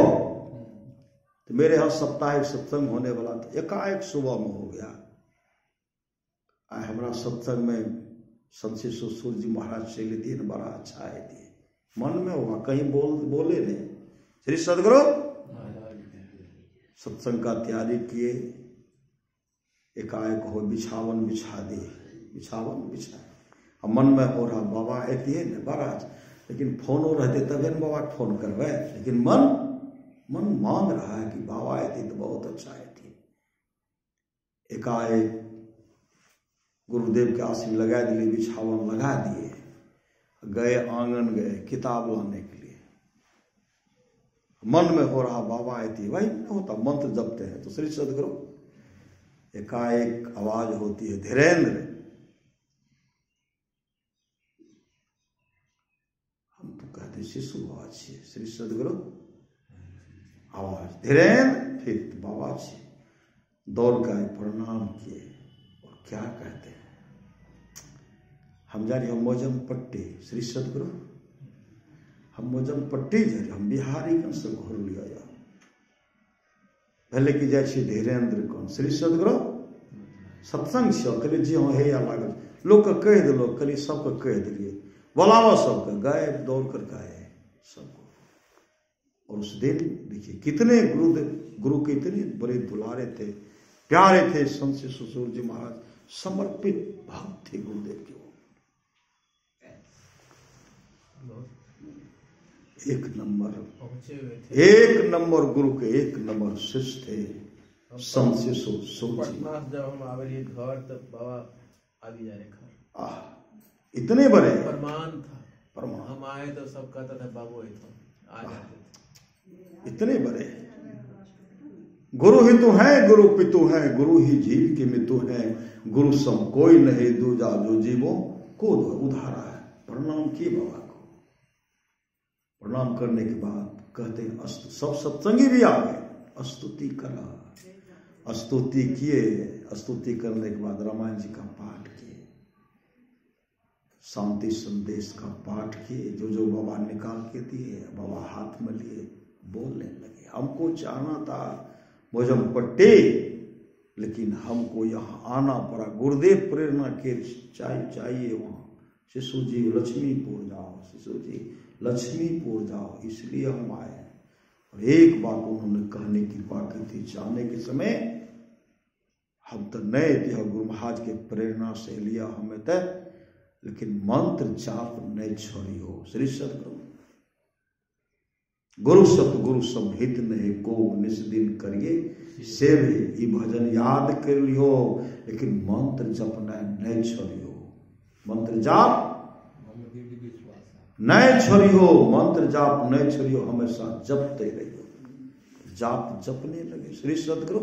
तो मेरे यहाँ साप्ताहिक सत्संग होने वाला था, एकाएक सुबह में हो गया। हमारा सत्संग में संत सूर्य जी महाराज से लेती है, बड़ा अच्छा है, मन में हुआ, कहीं बोले नहीं। श्री सदगुरु सत्संग का तैयारी किए, एकाएक हो बिछावन बिछा दिए, बिछावन बिछा, अब मन में हो रहा बाबा आती है न बड़ा, लेकिन फोनो रहते तभी न बाबा फोन करवे, लेकिन मन मांग रहा है कि बाबा आती तो बहुत अच्छा आती। एकाएक गुरुदेव के आशीर्वाद लगा दिए, बिछावन लगा दिए, गए आंगन, गए किताब लाने के लिए। मन में हो रहा बाबा आती, भाई होता मंत्र जपते हैं। तो श्री सदगुरु एकाएक आवाज होती है, धीरेन्द्र। हम तो कहते शिशु आवाज है, श्री सदगुरु आवाज धीरेन्द्र, फिर बाबा जी दौड़ गए, प्रणाम किए और क्या कहते हैं, हम जा रहे हम मोजम पट्टी। श्री सदगुरु हम मोजम पट्टी जा रहे, हम बिहारी कन से घर लिया भले की जाए धीरेन्द्र कौन। श्री सदगुरु सत्संग से कहलिए जी हाँ हे या लागल लोग के कह दिलो, कहलिए सबके कह दिलिए, बुलावा सबके, गए दौड़ कर गए सबको। और उस दिन देखिए कितने गुरु के इतने बड़े दुलारे थे, प्यारे थे संत श्री ससुर जी महाराज, समर्पित भक्त थे गुरुदेव के। एक नंबर गुरु के एक नंबर शिष्य थे संत श्री ससुर जी। जब हम आवे घर तब बाबा आगे जा रहे घर, इतने बड़े प्रमाण था, हम आए तो सब कहता था बाबू आ जाते थे। इतने बड़े गुरु ही तो है, गुरु पितु है, गुरु ही जीव के मितु है, गुरु सम कोई नहीं दूजा जो जीवों को उधारा है। प्रणाम किए बाबा को। प्रणाम करने के बाद कहते हैं अस्तु, सब सत्संगी भी आ गए, स्तुति करा, स्तुति किए, स्तुति करने के बाद रामायण जी का पाठ किए, शांति संदेश का पाठ किए, जो बाबा निकाल के दिए बाबा हाथ में लिए, बोलने लगे। हमको जाना था मोजमपट्टी, लेकिन हमको यहाँ आना पड़ा, गुरुदेव प्रेरणा के चाहिए वहाँ, शिशु जी लक्ष्मीपुर जाओ, शिशु जी लक्ष्मीपुर जाओ, इसलिए हम आए। और एक बात उन्होंने कहने की बाकी थी, जाने के समय हम तो नए थे, गुरु महाराज के प्रेरणा से लिया हमें तो, लेकिन मंत्र जाप नहीं छोड़ियो। श्री सतगुरु गुरु सतगुरु संहित नहीं को निस दिन करिए सेवे, ये भजन याद कर लियो, लेकिन मंत्र जपना नहीं छोड़ियो। मंत्र जाप नहीं छोड़ियो, मंत्र जाप नहीं छोड़ियो, हमेशा जपते रहियो। जाप जपने लगे, श्री सतगुरु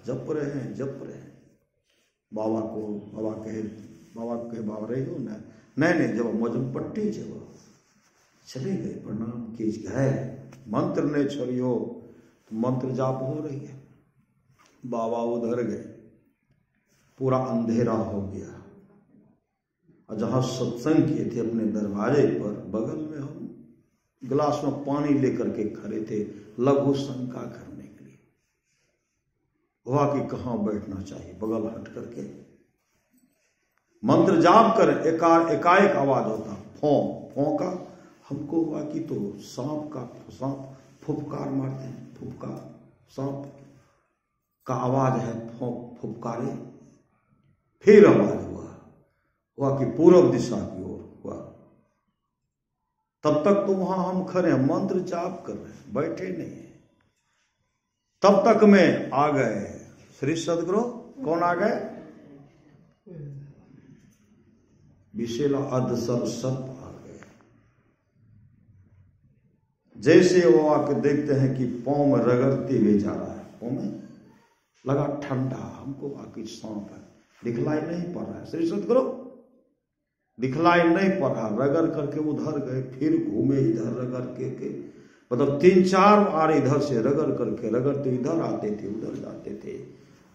जप रहे हैं, जप रहे हैं। बाबा कहे बाबा रही हो ना, नहीं जब मोजमपट्टी जब चले गए, प्रणाम किए गए, मंत्र नहीं छोड़ियो, तो मंत्र जाप हो रही है। बाबा उधर गए, पूरा अंधेरा हो गया, और जहां सत्संग किए थे अपने दरवाजे पर, बगल में हम गिलास में पानी लेकर के खड़े थे, लघु शंका करने के लिए, हुआ कि कहाँ बैठना चाहिए, बगल हट करके मंत्र जाप कर एकाएक आवाज होता फों का। हमको हुआ कि तो सांप फुफकार मारते हैं, फुफकार सांप का आवाज है, फुफकारे। फिर आवाज हुआ कि पूर्व दिशा की ओर हुआ। तब तक तो वहां हम खड़े हैं, मंत्र जाप कर रहे हैं, बैठे नहीं है। तब तक में आ गए श्री सतगुरु। कौन आ गए? विशेला अधसर सर्प आ गए। जैसे वो आके देखते हैं कि पांव में रगड़ते हुए जा रहा है, पांव में लगा ठंडा, हमको आके सांप है, दिखलाई नहीं पड़ रहा है। श्री सतगुरु दिखलाई नहीं पड़ रहा, रगड़ करके उधर गए, फिर घूमे इधर रगड़ के मतलब 3-4 बार इधर से रगड़ करके, रगड़ते इधर आते थे, उधर जाते थे।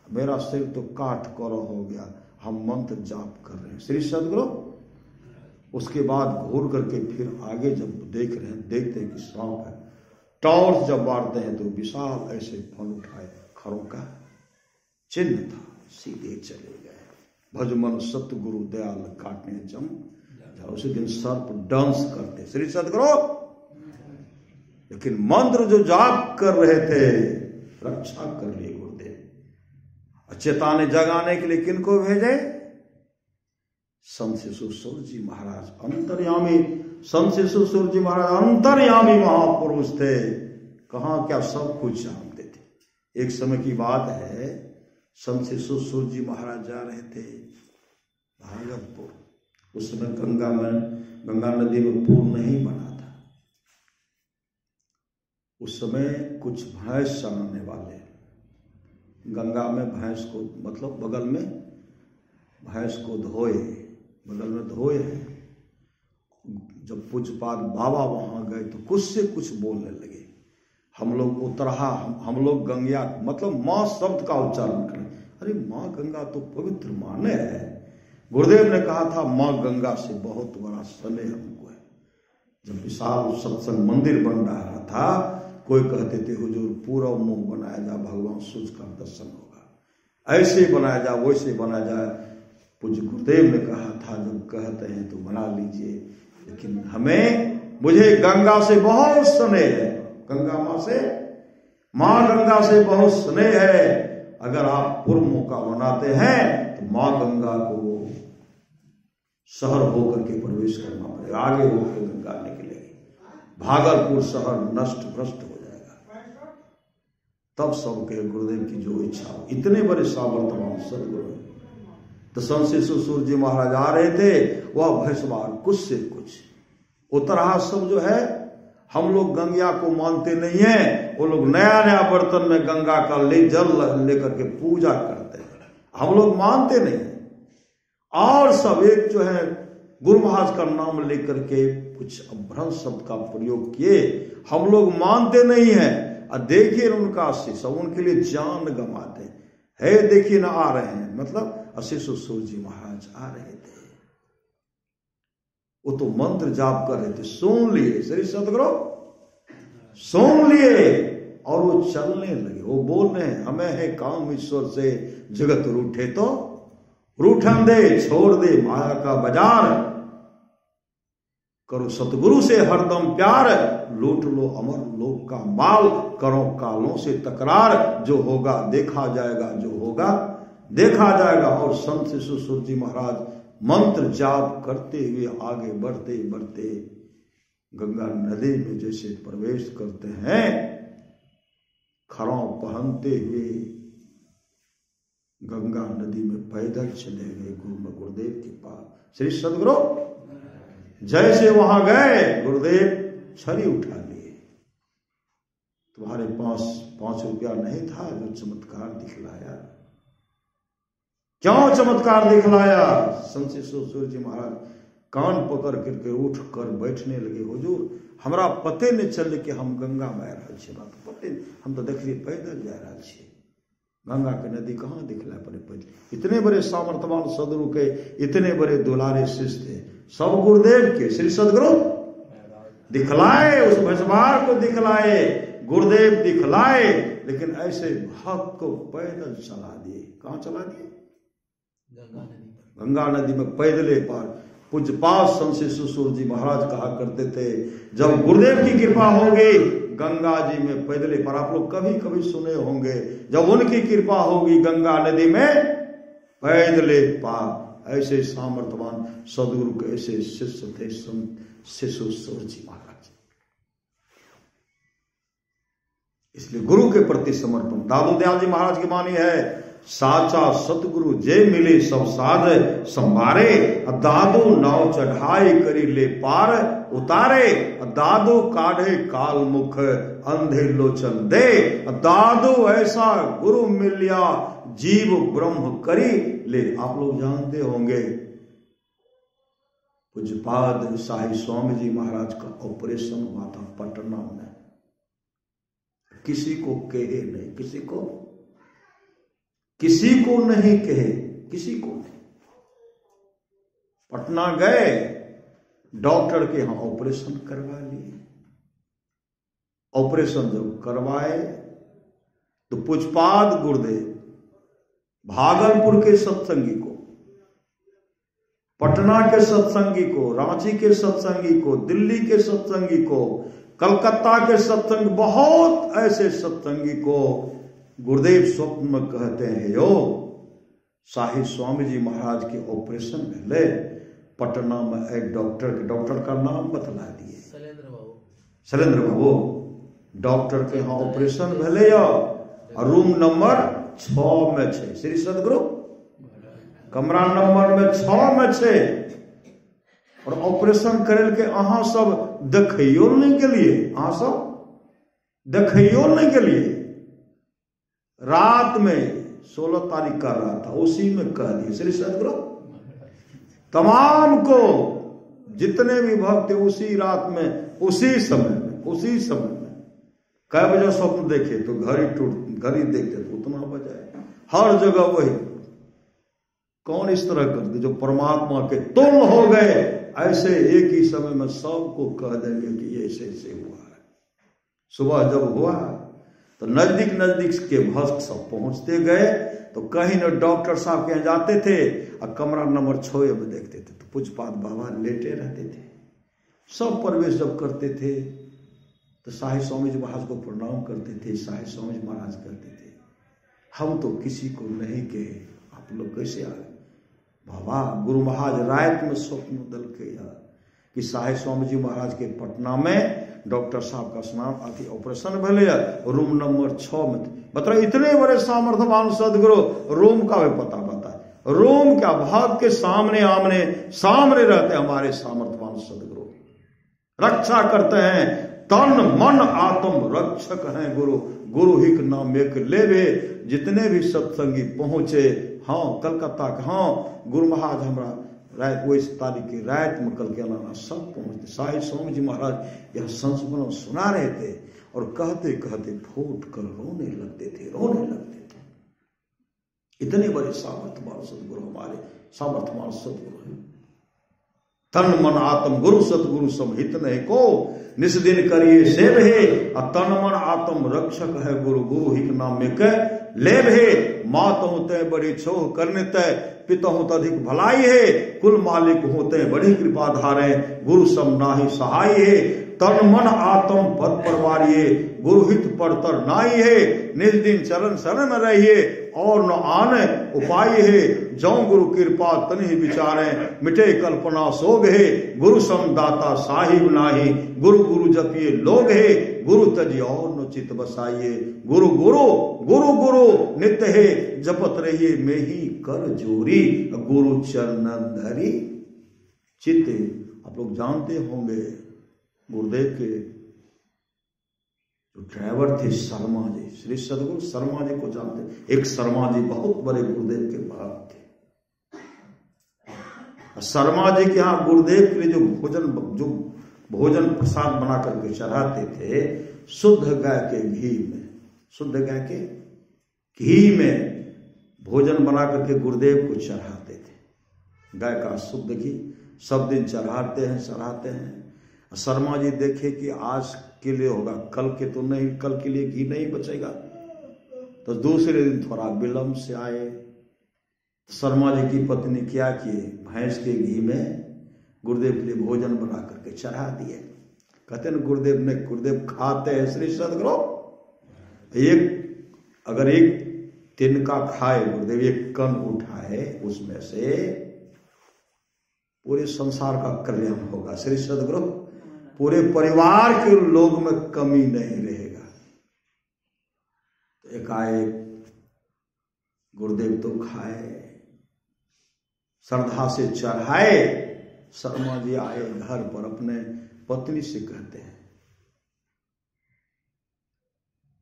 मेरा सिर तो काट करो हो गया, हम मंत्र जाप कर रहे हैं। श्री सतगुरु उसके बाद घूर करके फिर आगे जब देख रहे हैं, देखते हैं कि सांप है। टॉर्च जब मारते हैं तो विशाल ऐसे फल उठाए, खरों का चिन्ह था, सीधे चले गए। भजमन सतगुरु दयाल काटने जम, उसी दिन सर्प डांस करते श्री सतगुरु। लेकिन मंत्र जो जाप कर रहे थे, रक्षा कर लिए गुरुदेव। चेताने जगाने के लिए किनको भेजे? संत ससुर जी महाराज अंतर्यामी, संत ससुर जी महाराज अंतर्यामी महापुरुष थे। कहाँ क्या सब कुछ जानते थे। एक समय की बात है, संत ससुर जी महाराज जा रहे थे भागलपुर। उस समय गंगा नदी में पुल नहीं बना था। उस समय कुछ भैंस चराने वाले गंगा में भैंस को, मतलब बगल में भैंस को धोए, बगल में धोए हैं। जब पूज्यपाद बाबा वहां गए तो कुछ से कुछ बोलने लगे। हम लोग उतरहा, हम लोग गंगा मतलब माँ शब्द का उच्चारण करें। अरे माँ गंगा तो पवित्र माने है। गुरुदेव ने कहा था माँ गंगा से बहुत बड़ा स्नेह हमको है। जब विशाल सत्संग मंदिर बन रहा था, कोई कहते थे हुजूर पूरा मुंह बनाया जा, भगवान सूर्य का दर्शन होगा। ऐसे बनाया जाए, वैसे बनाया जाए। पूज्य गुरुदेव ने कहा था, जब कहते हैं तो बना लीजिए, लेकिन मुझे गंगा से बहुत स्नेह है, गंगा माँ से, माँ गंगा से बहुत स्नेह है। अगर आप पूर्व मौका बनाते हैं तो माँ गंगा को शहर होकर के प्रवेश करना पड़ेगा, आगे होकर गंगा निकलेगी, भागलपुर शहर नष्ट भ्रष्ट हो जाएगा। तब सबके गुरुदेव की जो इच्छा हो, इतने बड़े सामर्थ्यवान सदगुरु हैं। तो संत शिशु जी महाराज आ रहे थे, वह भैंसवार कुछ से कुछ उत्तराहा सब जो है, हम लोग गंगा को मानते नहीं है, वो लोग नया नया बर्तन में गंगा का जल लेकर के पूजा करते हैं, हम लोग मानते नहीं। और सब एक जो है गुरु महाराज का नाम लेकर के कुछ अभ्रंश शब्द का प्रयोग किए, हम लोग मानते नहीं है। और देखिए उनका शिष्य, उनके लिए जान गंवाते है, देखिए ना आ रहे हैं, मतलब शिशु जी महाराज आ रहे थे, वो तो मंत्र जाप कर रहे थे, सुन लिए श्री सदगुरु, सुन लिए और वो चलने लगे। वो बोल रहे हैं, हमें है काम ईश्वर से, जगत रूठे तो रूठन दे, छोड़ दे माया का बाजार, करो सतगुरु से हरदम प्यार, लूट लो अमर लोक का माल, करो कालों से तकरार, जो होगा देखा जाएगा, जो होगा देखा जाएगा। और संत शिशु जी महाराज मंत्र जाप करते हुए आगे बढ़ते बढ़ते गंगा नदी में जैसे प्रवेश करते हैं, खरों पहनते हुए गंगा नदी में पैदल चले गए गुरुदेव के पास। श्री सदगुरु जैसे वहां गए, गुरुदेव छड़ी उठा लिए, तुम्हारे पास 5 रुपया नहीं था, जो चमत्कार दिखलाया, क्यों चमत्कार दिखलाया? संत शिशु जी महाराज कान पकड़ करके उठ कर बैठने लगे, हुजूर हमरा पते नहीं चले कि हम गंगा में रहा छे, बात पते, हम तो देखलिए पैदल जा रहा छे, गंगा के नदी कहाँ दिखला पड़े पैदल। इतने बड़े सामर्थ्यवान सदगुरु के इतने बड़े दुलारे शिष्य थे, सब गुरुदेव के। श्री सदगुरु दिखलाए, उस भैंसवार को दिखलाए, गुरुदेव दिखलाए, लेकिन ऐसे भक्त को पैदल चला दिए। कहाँ चला दिए? गंगा नदी में पैदले पार। पूज्यपाद संत शिशु जी महाराज कहा करते थे, जब गुरुदेव की कृपा होगी गंगा जी में पैदले पार। आप लोग कभी कभी सुने होंगे, जब उनकी कृपा होगी गंगा नदी में पैदले पार। ऐसे सामर्थ्यवान सदगुरु के ऐसे शिष्य थे संत शिशु जी महाराज। इसलिए गुरु के प्रति समर्पण। दादू दयाल जी महाराज की वाणी है, साचा सतगुरु जे मिले सब साध संभारे, दादू नाव चढ़ाई करी ले पार उतारे, दादू काढ़े काल मुख अंधे लोचन दे, दादू ऐसा गुरु मिलिया जीव ब्रह्म करी ले। आप लोग जानते होंगे पूज्यपाद शाही स्वामी जी महाराज का ऑपरेशन हुआ था पटना में, किसी को कहे नहीं, किसी को नहीं कहे, किसी को नहीं। पटना गए, डॉक्टर के यहां ऑपरेशन करवा लिए। ऑपरेशन जब करवाए तो पूज्यपाद गुरुदेव भागलपुर के सत्संगी को, पटना के सत्संगी को, रांची के सत्संगी को, दिल्ली के सत्संगी को, कलकत्ता के सत्संग, बहुत ऐसे सत्संगी को गुरुदेव स्वप्न में कहते हैं, यो शाही स्वामी जी महाराज के ऑपरेशन भेले पटना में। एक डॉक्टर का नाम बतला दिए, शैलेंद्र बाबू। डॉक्टर के यहाँ ऑपरेशन भेले और रूम नंबर 6 में छे। श्री सदगुरु कमरा नंबर में 6 में छे। और ऑपरेशन करे के अहाँ सब देखियो नहीं के लिए, अहाँ सब देखियो नहीं के लिए। रात में 16 तारीख का रात था, उसी में कह दिए श्री सदगुरु तमाम को, जितने भी भक्त थे उसी रात में, उसी समय में कै बजे स्वप्न देखे तो घड़ी देखते तो उतना बजाए, हर जगह वही। कौन इस तरह कर दे जो परमात्मा के तुम हो गए, ऐसे एक ही समय में सबको कह देंगे कि ये ऐसे हुआ है। सुबह जब हुआ तो नजदीक के भक्त सब पहुंचते गए, तो कहीं न डॉक्टर साहब के यहाँ जाते थे और कमरा नंबर 6 में देखते थे तो पूज्यपाद बाबा लेटे रहते थे। सब प्रवेश जब करते थे तो साहिब स्वामी जी महाराज को प्रणाम करते थे। साहिब स्वामी जी महाराज कहते थे हम तो किसी को नहीं कहे, आप लोग कैसे आ गए? बाबा गुरु महाराज रात में स्वप्न दल के कि साहिब स्वामी जी महाराज के पटना में डॉक्टर साहब का स्नान आदि ऑपरेशन भले रूम नंबर 6 में। बताओ इतने बड़े सामर्थ्यवान सदगुरु रूम का भी पता बताए। रूम क्या भाग के सामने आमने सामने रहते हमारे सामर्थ्यवान सदगुरु, रक्षा करते हैं। तन मन आत्म रक्षक हैं गुरु, गुरु हिक नाम एक लेवे। जितने भी सत्संगी पहुंचे, हाँ कलकत्ता के, हाँ गुरु महाराज हमारा रात वो इस तारीख की रात में कल के अलावा सब पहुंचते। साहिब स्वामी जी महाराज यह संस्मरण सुना रहे थे और कहते कहते फूट कर रोने लगते थे, रोने लगते थे। इतने बड़े सामर्थ्यवान सदगुरु हमारे सामर्थ्यवान सदगुरु हैं। तन मन आत्म गुरु सतगुरु समहित नहीं को निस दिन करिए सेव है। तन मन आत्म रक्षक है गुरु, गुरु हिक नाम में लेव है। मात होते बड़ी छोह करने तय, पिता होता अधिक भलाई है। कुल मालिक होते बड़ी कृपा धारे, गुरु सम नाही सहाय है। तन मन आत्म पद परवारिये, गुरु हित परतर नाई है। निज दिन चरण शरण में रहिए और न आने उपाय है। जौ गुरु कृपा तनि विचारे, मिटे कल्पना सोग है। गुरु सम दाता साहिब नाही, गुरु गुरु जपिए लोग है। गुरु तजी और न चित बसाइए, गुरु गुरु गुरु गुरु नित्य है। जपत रहिए में ही कर जोरी, गुरु चरणन धरी चित्ते। आप लोग जानते होंगे गुरुदेव के जो ड्राइवर थे शर्मा जी, श्री सदगुरु शर्मा जी को जानते। एक शर्मा जी बहुत बड़े गुरुदेव के भक्त थे। शर्मा जी के यहाँ गुरुदेव के लिए जो भोजन प्रसाद बना करके चढ़ाते थे, शुद्ध गाय के घी में, शुद्ध गाय के घी में भोजन बना करके गुरुदेव को चढ़ाते थे। गाय का शुद्ध घी सब दिन चढ़ाते हैं। शर्मा जी देखे कि आज के लिए होगा, कल के तो नहीं, कल के लिए घी नहीं बचेगा। तो दूसरे दिन थोड़ा विलंब से आए। शर्मा जी की पत्नी क्या किए, भैंस के घी में गुरुदेव के लिए भोजन बना करके चढ़ा दिए। कहते हैं गुरुदेव खाते हैं श्री सदगुरु, अगर एक तिनका खाए गुरुदेव, एक कण उठाए उसमें से पूरे संसार का कल्याण होगा श्री सदगुरु। पूरे परिवार के लोग में कमी नहीं रहेगा। तो एकाएक गुरुदेव तो खाए, श्रद्धा से चढ़ाए। शर्मा जी आए घर पर, अपने पत्नी से कहते हैं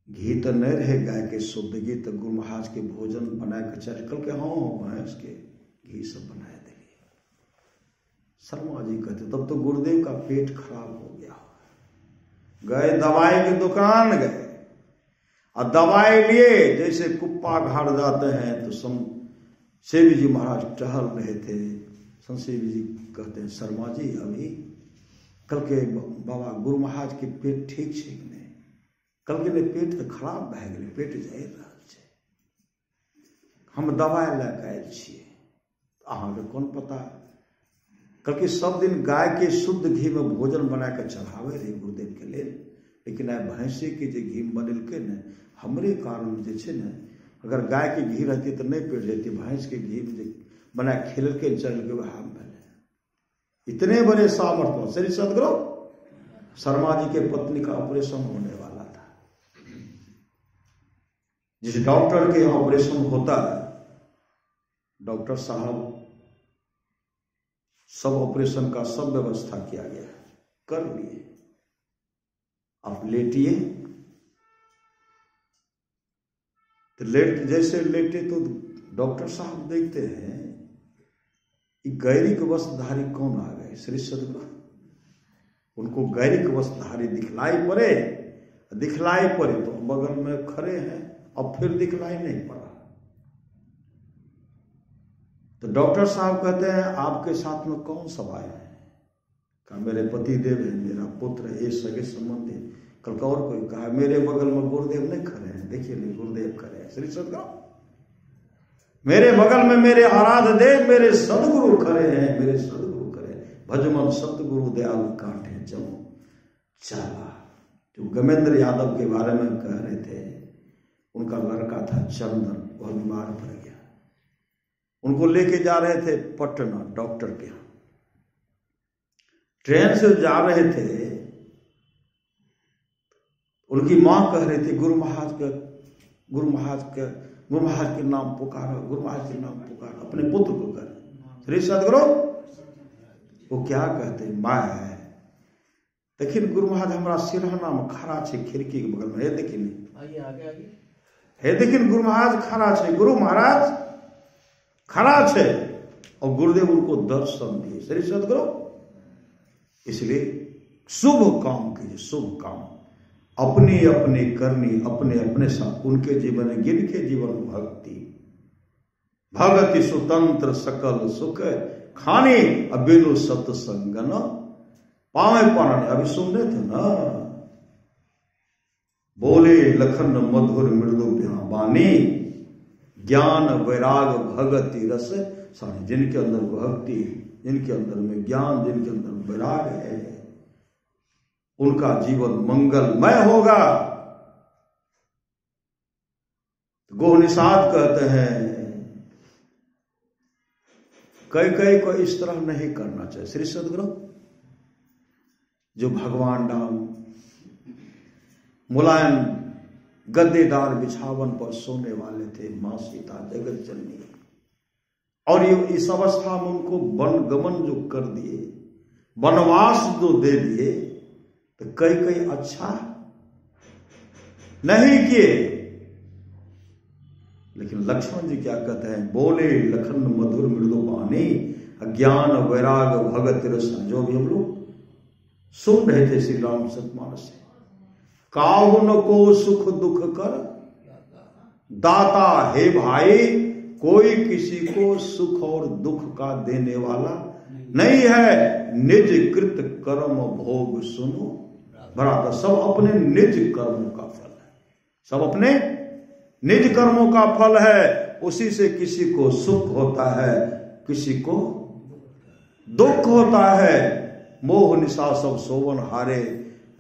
घी तो नहीं रहे गाय के शुद्ध घी, तो गुरु महाराज के भोजन बनाए के चढ़ कल के, हाँ भैंस के घी सब बनाए देंगे। शर्मा जी कहते तब तो गुरुदेव का पेट खराब हो गया। गए दवाई की दुकान गए और दवाई लिए। जैसे कुप्पा घाट जाते हैं तो सेवी जी महाराज टहल रहे थे। संसेवी जी कहते हैं शर्मा जी अभी कल के बाबा गुरु महाराज के पेट ठीक छे कि नहीं? कल के लिए पेट तो खराब भए गेलै, पेट जाहि रहल छै, हम दवाई लए के आयल छियै, अहाँके कोन पता। कल के सब दिन गाय के शुद्ध घी में भोजन बना के चढ़ावे रहे गुरुदेव के लिए, लेकिन आइ भैंसे के जे घी बनेलकै ने, हमरे कारण जे छै ने, अगर गाय के घी रहती तो नहीं पेट जेती, भैंस के घी में जे बना खेलके चलके वह हम बने। इतने बड़े सामर्थ्य श्री सदगुरु। शर्मा जी के पत्नी का ऑपरेशन होने वाला था। जिस डॉक्टर के ऑपरेशन होता है, डॉक्टर साहब सब ऑपरेशन का सब व्यवस्था किया गया, कर लिए। आप लेटिए, तो जैसे लेटे तो डॉक्टर साहब देखते हैं गैरिक वस्त्रधारी कौन आ गए श्री सदगुरु। उनको गैरिक वस्त्रधारी दिखलाई पड़े तो बगल में खड़े हैं, अब फिर दिखलाई नहीं पड़ा। तो डॉक्टर साहब कहते हैं आपके साथ में कौन सब आए हैं? कहा मेरे पति देव है, मेरा पुत्र है, ये सगे संबंधी। कल का और कोई? कहा मेरे बगल में गुरुदेव नहीं खड़े हैं, देखिए नहीं गुरुदेव खड़े हैं श्री सदगुरु। मेरे बगल में मेरे आराध्य देव मेरे सदगुरु खड़े हैं, मेरे सदगुरु खड़े। भजमन सतगुरु दयाल काटे जमो चाला। जो गमेंद्र यादव के बारे में कह रहे थे, उनका लड़का था चंदन, वह बीमार पड़ गया। उनको लेके जा रहे थे पटना डॉक्टर के यहाँ। ट्रेन से जा रहे थे, उनकी मां कह रही थी गुरु महाराज के नाम पुकारो, गुरु महाराज के नाम पुकारो, अपने पुत्र को कर। श्री सदगुरु वो क्या कहते, माँ है लेकिन गुरु महाराज हमारा सिरहाना में खड़ा छे खिड़की के बगल में, हे देखिन आगे हे देखिन गुरु महाराज खड़ा छे, गुरु महाराज खड़ा छे और गुरुदेव उनको दर्शन दिए। श्री सदगुरु इसलिए शुभ काम कीजिए, शुभ काम अपनी अपनी करनी, अपने अपने साथ। उनके जीवन में जिनके जीवन भक्ति भगति स्वतंत्र सकल सुख खाने अबिनु सत्संग न पावे पाने। अभी सुन रहे थे ना, बोले लखन मधुर मृदु बानी ज्ञान वैराग भगति रस सानी। जिनके अंदर भक्ति, जिनके अंदर में ज्ञान, जिनके अंदर वैराग है, उनका जीवन मंगलमय होगा। गोह निषाद कहते हैं कई को इस तरह नहीं करना चाहिए। श्री सदगुरु जो भगवान राम मुलायम गद्देदार बिछावन पर सोने वाले थे, मां सीता जगत जननी, और ये इस अवस्था में उनको वन गमन जो कर दिए, वनवास जो दे दिए, तो कई अच्छा नहीं किए। लेकिन लक्ष्मण जी क्या कहते हैं, बोले लखन मधुर मृदु बानी अज्ञान वैराग भगत रस। जो भी हम लोग सुन रहे थे श्री राम सतमानस से, काहुन को सुख दुख कर दाता हे भाई, कोई किसी को सुख और दुख का देने वाला नहीं है। निज कृत कर्म भोग सुनो बराबर। सब अपने निज कर्मों का फल है, सब अपने निज कर्मों का फल है। उसी से किसी को सुख होता है, किसी को दुख होता है। मोह निशा सब सोवन हारे,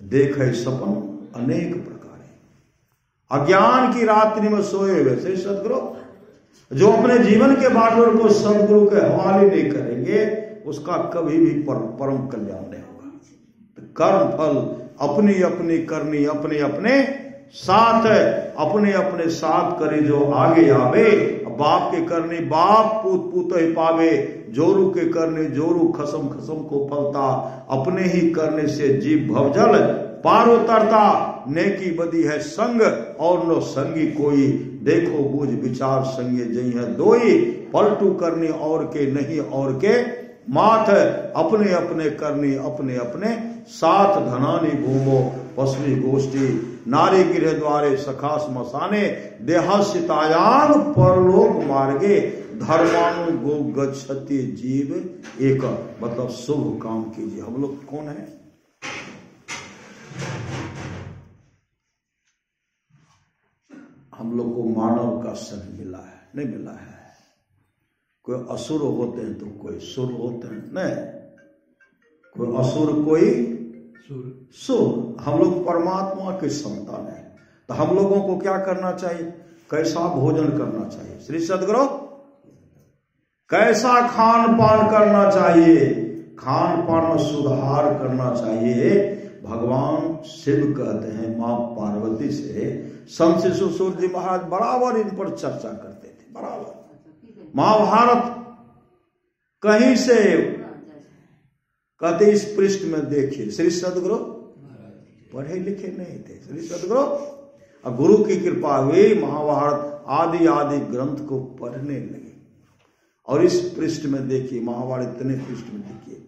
देखे सपन अनेक प्रकार। अज्ञान की रात्रि में सोए हुए श्री सदगुरु जो अपने जीवन के बाटों को सदगुरु के हवाले नहीं करेंगे, उसका कभी भी परम कल्याण नहीं होगा। तो कर्म फल अपनी अपनी करनी, अपने अपने साथ है, अपने अपने साथ करे जो आगे आवे। बाप के करने बाप पूत पूत ही पावे, जोरू के करने जोरू खसम खसम को फलता। अपने ही करने से जीव भवजल पार उतरता। नेकी बदी है संग और नो संगी कोई, देखो बूझ विचार संगे जई है दोई। पलटू करने और के नहीं और के माथ, अपने अपने करनी अपने अपने साथ। धनानी घूमो पसवी गोष्ठी, नारी गृह द्वारे सखा स्मशाने। देहासितायाम परलोक मार्गे, धर्मानु गो गच्छति जीव एक। मतलब शुभ काम कीजिए। हम लोग कौन है? हम लोग को मानव का शरीर मिला है, नहीं मिला है। कोई असुर होते हैं तो कोई सुर होते हैं, नहीं कोई असुर कोई सुर। हम लोग परमात्मा के संतान है। तो हम लोगों को क्या करना चाहिए? कैसा भोजन करना चाहिए? श्री सदगुरु कैसा खान पान करना चाहिए? खान पान में सुधार करना चाहिए। भगवान शिव कहते हैं मां पार्वती से, संत शिशुसूर जी महाराज बराबर इन पर चर्चा करते थे, बराबर। महाभारत कहीं से कहते इस पृष्ठ में देखिए। श्री सदगुरु पढ़े लिखे नहीं थे। श्री सदगुरु और गुरु की कृपा हुई, महाभारत आदि आदि ग्रंथ को पढ़ने लगे। और इस पृष्ठ में देखिए, महाभारत इतने पृष्ठ में देखिए,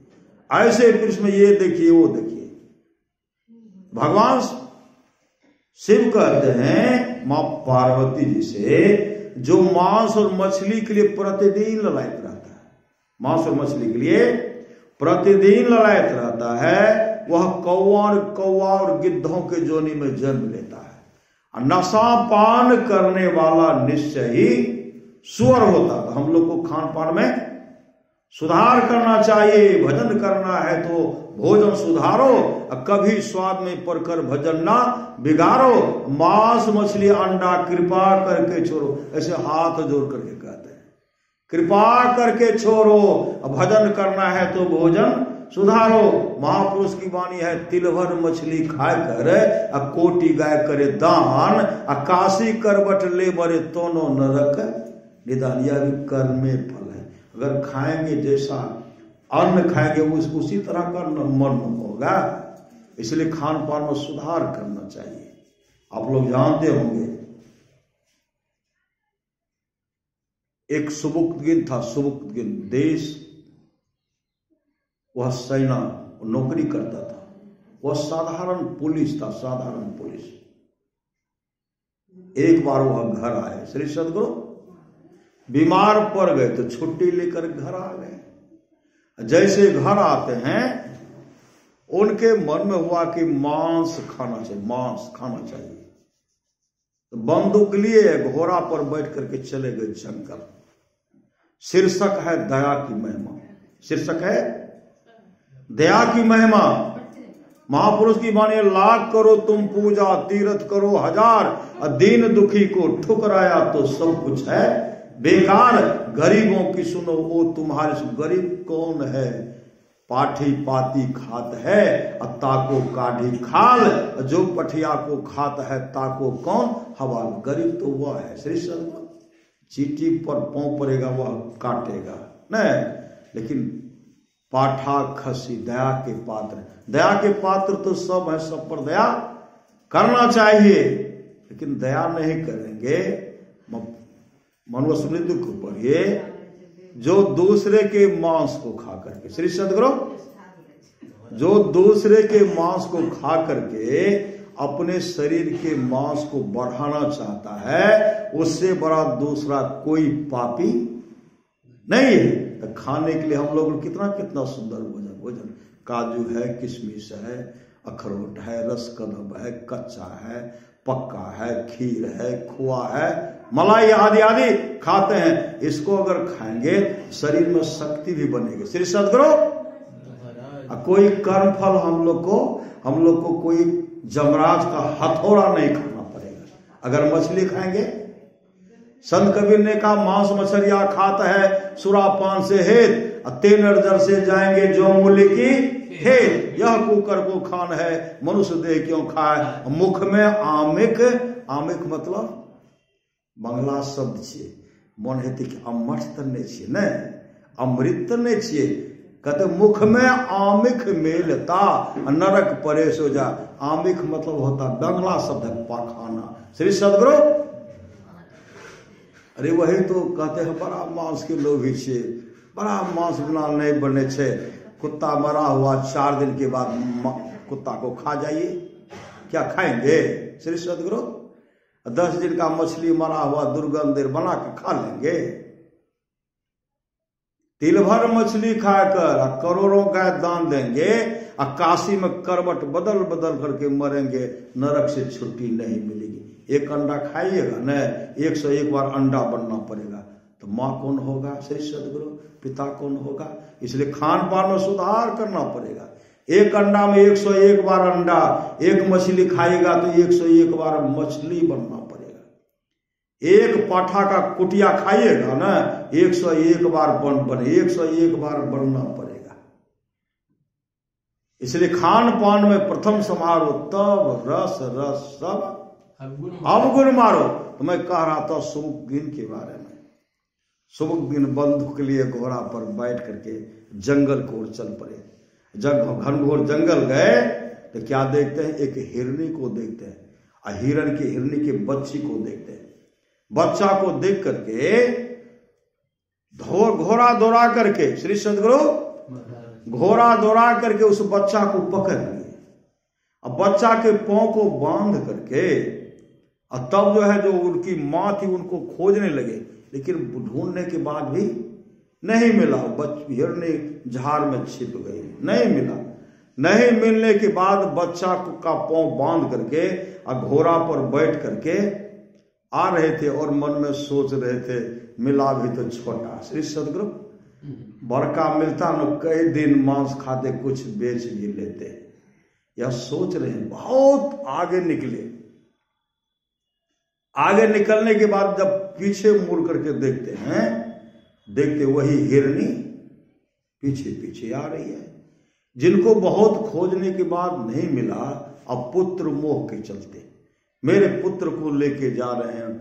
ऐसे पृष्ठ में ये देखिए वो देखिए। भगवान शिव कहते हैं मां पार्वती जी से, जो मांस और मछली के लिए प्रतिदिन ललायत रहता है, मांस और मछली के लिए प्रतिदिन ललायत रहता है, वह कौवा और गिद्धों के जोनी में जन्म लेता है। नशा पान करने वाला निश्चय ही सुअर होता। तो हम लोग को खान पान में सुधार करना चाहिए। भजन करना है तो भोजन सुधारो, कभी स्वाद में पड़कर भजन ना बिगाड़ो। मांस मछली अंडा कृपा करके छोड़ो, ऐसे हाथ जोड़ करके कहते हैं, कृपा करके छोड़ो। भजन करना है तो भोजन सुधारो। महापुरुष की वाणी है, तिल भर मछली खाए कर कोटि गाय करे दान, काशी करबट ले बरे तोनो नरक निदान। यह भी कर्म में फल है। अगर खाएंगे जैसा अन्न खाएंगे उसी तरह का मन होगा। इसलिए खान पान में सुधार करना चाहिए। आप लोग जानते होंगे एक सुबुक्तगिन था, सुबुक्तगिन देश, वह सेना नौकरी करता था। वह साधारण पुलिस था, साधारण पुलिस। एक बार वह घर आए, श्री सदगुरु बीमार पड़ गए तो छुट्टी लेकर घर आ गए। जैसे घर आते हैं उनके मन में हुआ कि मांस खाना चाहिए, मांस खाना चाहिए। तो बंदूक लिए घोड़ा पर बैठ करके चले गए जंगल। शीर्षक है दया की महिमा, शीर्षक है दया की महिमा। महापुरुष की वाणी, लाख करो तुम पूजा, तीर्थ करो हजार, दीन दुखी को ठुकराया तो सब कुछ है बेकार। गरीबों की सुनो वो तुम्हारे, गरीब कौन है? पाठी पाती खात है ताको काढ़ी खाल, जो पठिया को खात है ताको कौन हवाल। गरीब तो वह है, श्री सदगुरु चीटी पर पांव पड़ेगा वह काटेगा नहीं, लेकिन पाठा खसी दया के पात्र, दया के पात्र तो सब है, सब पर दया करना चाहिए। लेकिन दया नहीं करेंगे, मनुस्मृति को पढ़िए, जो दूसरे के मांस को खा करके, श्री सदगुरु जो दूसरे के मांस को खा करके अपने शरीर के मांस को बढ़ाना चाहता है, उससे बड़ा दूसरा कोई पापी नहीं है। तो खाने के लिए हम लोग कितना कितना सुंदर भोजन, भोजन काजू है, किशमिश है, अखरोट है, रसकदम है, कच्चा है, पक्का है, खीर है, खोआ है, मलाई आदि आदि खाते हैं। इसको अगर खाएंगे शरीर में शक्ति भी बनेगी। श्री सदगुरु कोई कर्म फल हम लोग को कोई जमराज का हथौड़ा नहीं खाना पड़ेगा अगर मछली खाएंगे। संत कबीर ने कहा, मांस मछलियां खाता है सुरापान से हेत, तेन अर्जर से जाएंगे जो मूल्य की हेत। यह कुकर को खान है मनुष्य देह क्यों खाए। मुख में आमिक, आमिक मतलब बंगला शब्द छे, मन हेतु कि अमठ तने छे ने अमृत तने छे। कहते मुख में आमिख मेलता नरक परेश हो जा। आमिख मतलब होता बंगला शब्द है पाखाना। श्री सदगुरु अरे वही तो कहते हैं बड़ा मांस के लोभी छे, बड़ा मांस बिना नहीं बने छे। कुत्ता मरा हुआ 4 दिन के बाद कुत्ता को खा जाइए, क्या खाएंगे? श्री सदगुरु 10 दिन का मछली मरा हुआ दुर्गंध बना के खा लेंगे। तिल भर मछली खाकर करोड़ों गाय दान देंगे, काशी में करवट बदल बदल करके मरेंगे, नरक से छुट्टी नहीं मिलेगी। एक अंडा खाइएगा न, 101 बार अंडा बनना पड़ेगा। तो माँ कौन होगा? श्री सदगुरु पिता कौन होगा? इसलिए खान पान में सुधार करना पड़ेगा। एक अंडा में 101 बार अंडा, एक मछली खाएगा तो 101 बार मछली बनना पड़ेगा। एक पाठा का कुटिया खाइएगा ना, 101 बार बने 101 बार बनना पड़ेगा। इसलिए खान पान में प्रथम समारोह तब रस रस सब अवगुण मारो। तो मैं कह रहा था सुबुक्तगिन के बारे में। सुबुक्तगिन बंदूक के लिए घोड़ा पर बैठ करके जंगल को ओर चल पड़े। जब घनघोर जंगल गए तो क्या देखते हैं? एक हिरनी को देखते हैं, हिरनी के बच्ची को देखते हैं। बच्चा को देख करके घोड़ा दौड़ा करके, श्री सदगुरु घोड़ा दौड़ा करके उस बच्चा को पकड़ लिए। अब बच्चा के पांव को बांध करके और तब जो है जो उनकी माँ थी उनको खोजने लगे, लेकिन ढूंढने के बाद भी नहीं मिला। हिरनी झाड़ में छिप गई, नहीं मिला। नहीं मिलने के बाद बच्चा का पांव बांध करके और घोड़ा पर बैठ करके आ रहे थे और मन में सोच रहे थे मिला भी तो छोटा। श्री सदगुरु बड़का मिलता न कई दिन मांस खाते, कुछ बेच भी लेते। यह सोच रहे हैं बहुत आगे निकले। आगे निकलने के बाद जब पीछे मुड़ करके देखते हैं, देखते वही हिरनी पीछे पीछे आ रही है। जिनको बहुत खोजने के बाद नहीं मिला, अब पुत्र मोह के चलते मेरे पुत्र को लेके जा रहे हैं,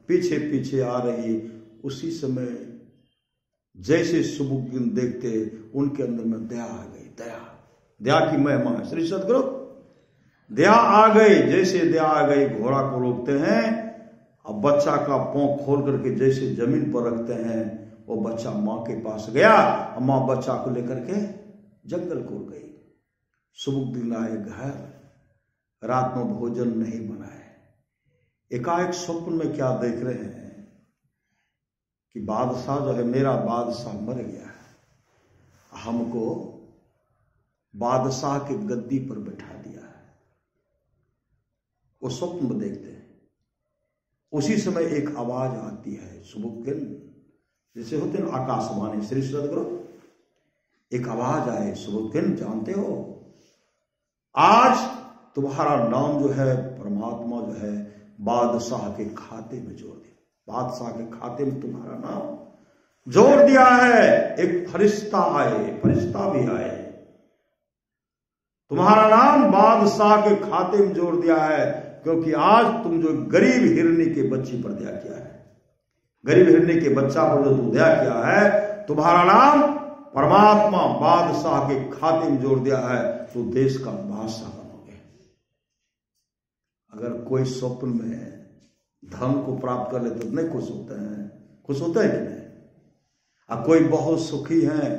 पीछे पीछे आ रही। उसी समय जैसे सुबुद्दीन देखते, उनके अंदर में दया आ गई। दया की महिमा है। श्री सदगुरु दया आ गई। जैसे दया आ गई, घोड़ा को रोकते हैं। अब बच्चा का पांव खोल करके जैसे जमीन पर रखते हैं, वो बच्चा माँ के पास गया। और माँ बच्चा को लेकर के जंगल को गई। सुबुद्दीन आए घर, रात में भोजन नहीं बनाए। एकाएक स्वप्न में क्या देख रहे हैं कि बादशाह जो है, मेरा बादशाह मर गया है, हमको बादशाह के गद्दी पर बैठा दिया है। वो स्वप्न में देखते हैं। उसी समय एक आवाज आती है, सुबुद्दीन, जैसे होते हैं आकाशवाणी। श्री सदगुरु एक आवाज आए, सुबुद्दीन जानते हो आज तुम्हारा नाम जो है, परमात्मा जो है बादशाह के खाते में जोड़ दिया। बादशाह के खाते में तुम्हारा नाम जोड़ दिया है। एक फरिश्ता आए, फरिश्ता भी आए, तुम्हारा नाम बादशाह के खाते में जोड़ दिया है, क्योंकि आज तुम जो गरीब हिरनी के बच्चे पर दया किया है, गरीब हिरनी के बच्चा पर जो तुम दया किया है, तुम्हारा नाम परमात्मा बादशाह के खाते में जोड़ दिया है, तो देश का बादशाह बनोगे। अगर कोई स्वप्न में धन को प्राप्त कर ले तो नहीं खुश होते हैं? खुश होते हैं कि नहीं? और कोई बहुत सुखी हैं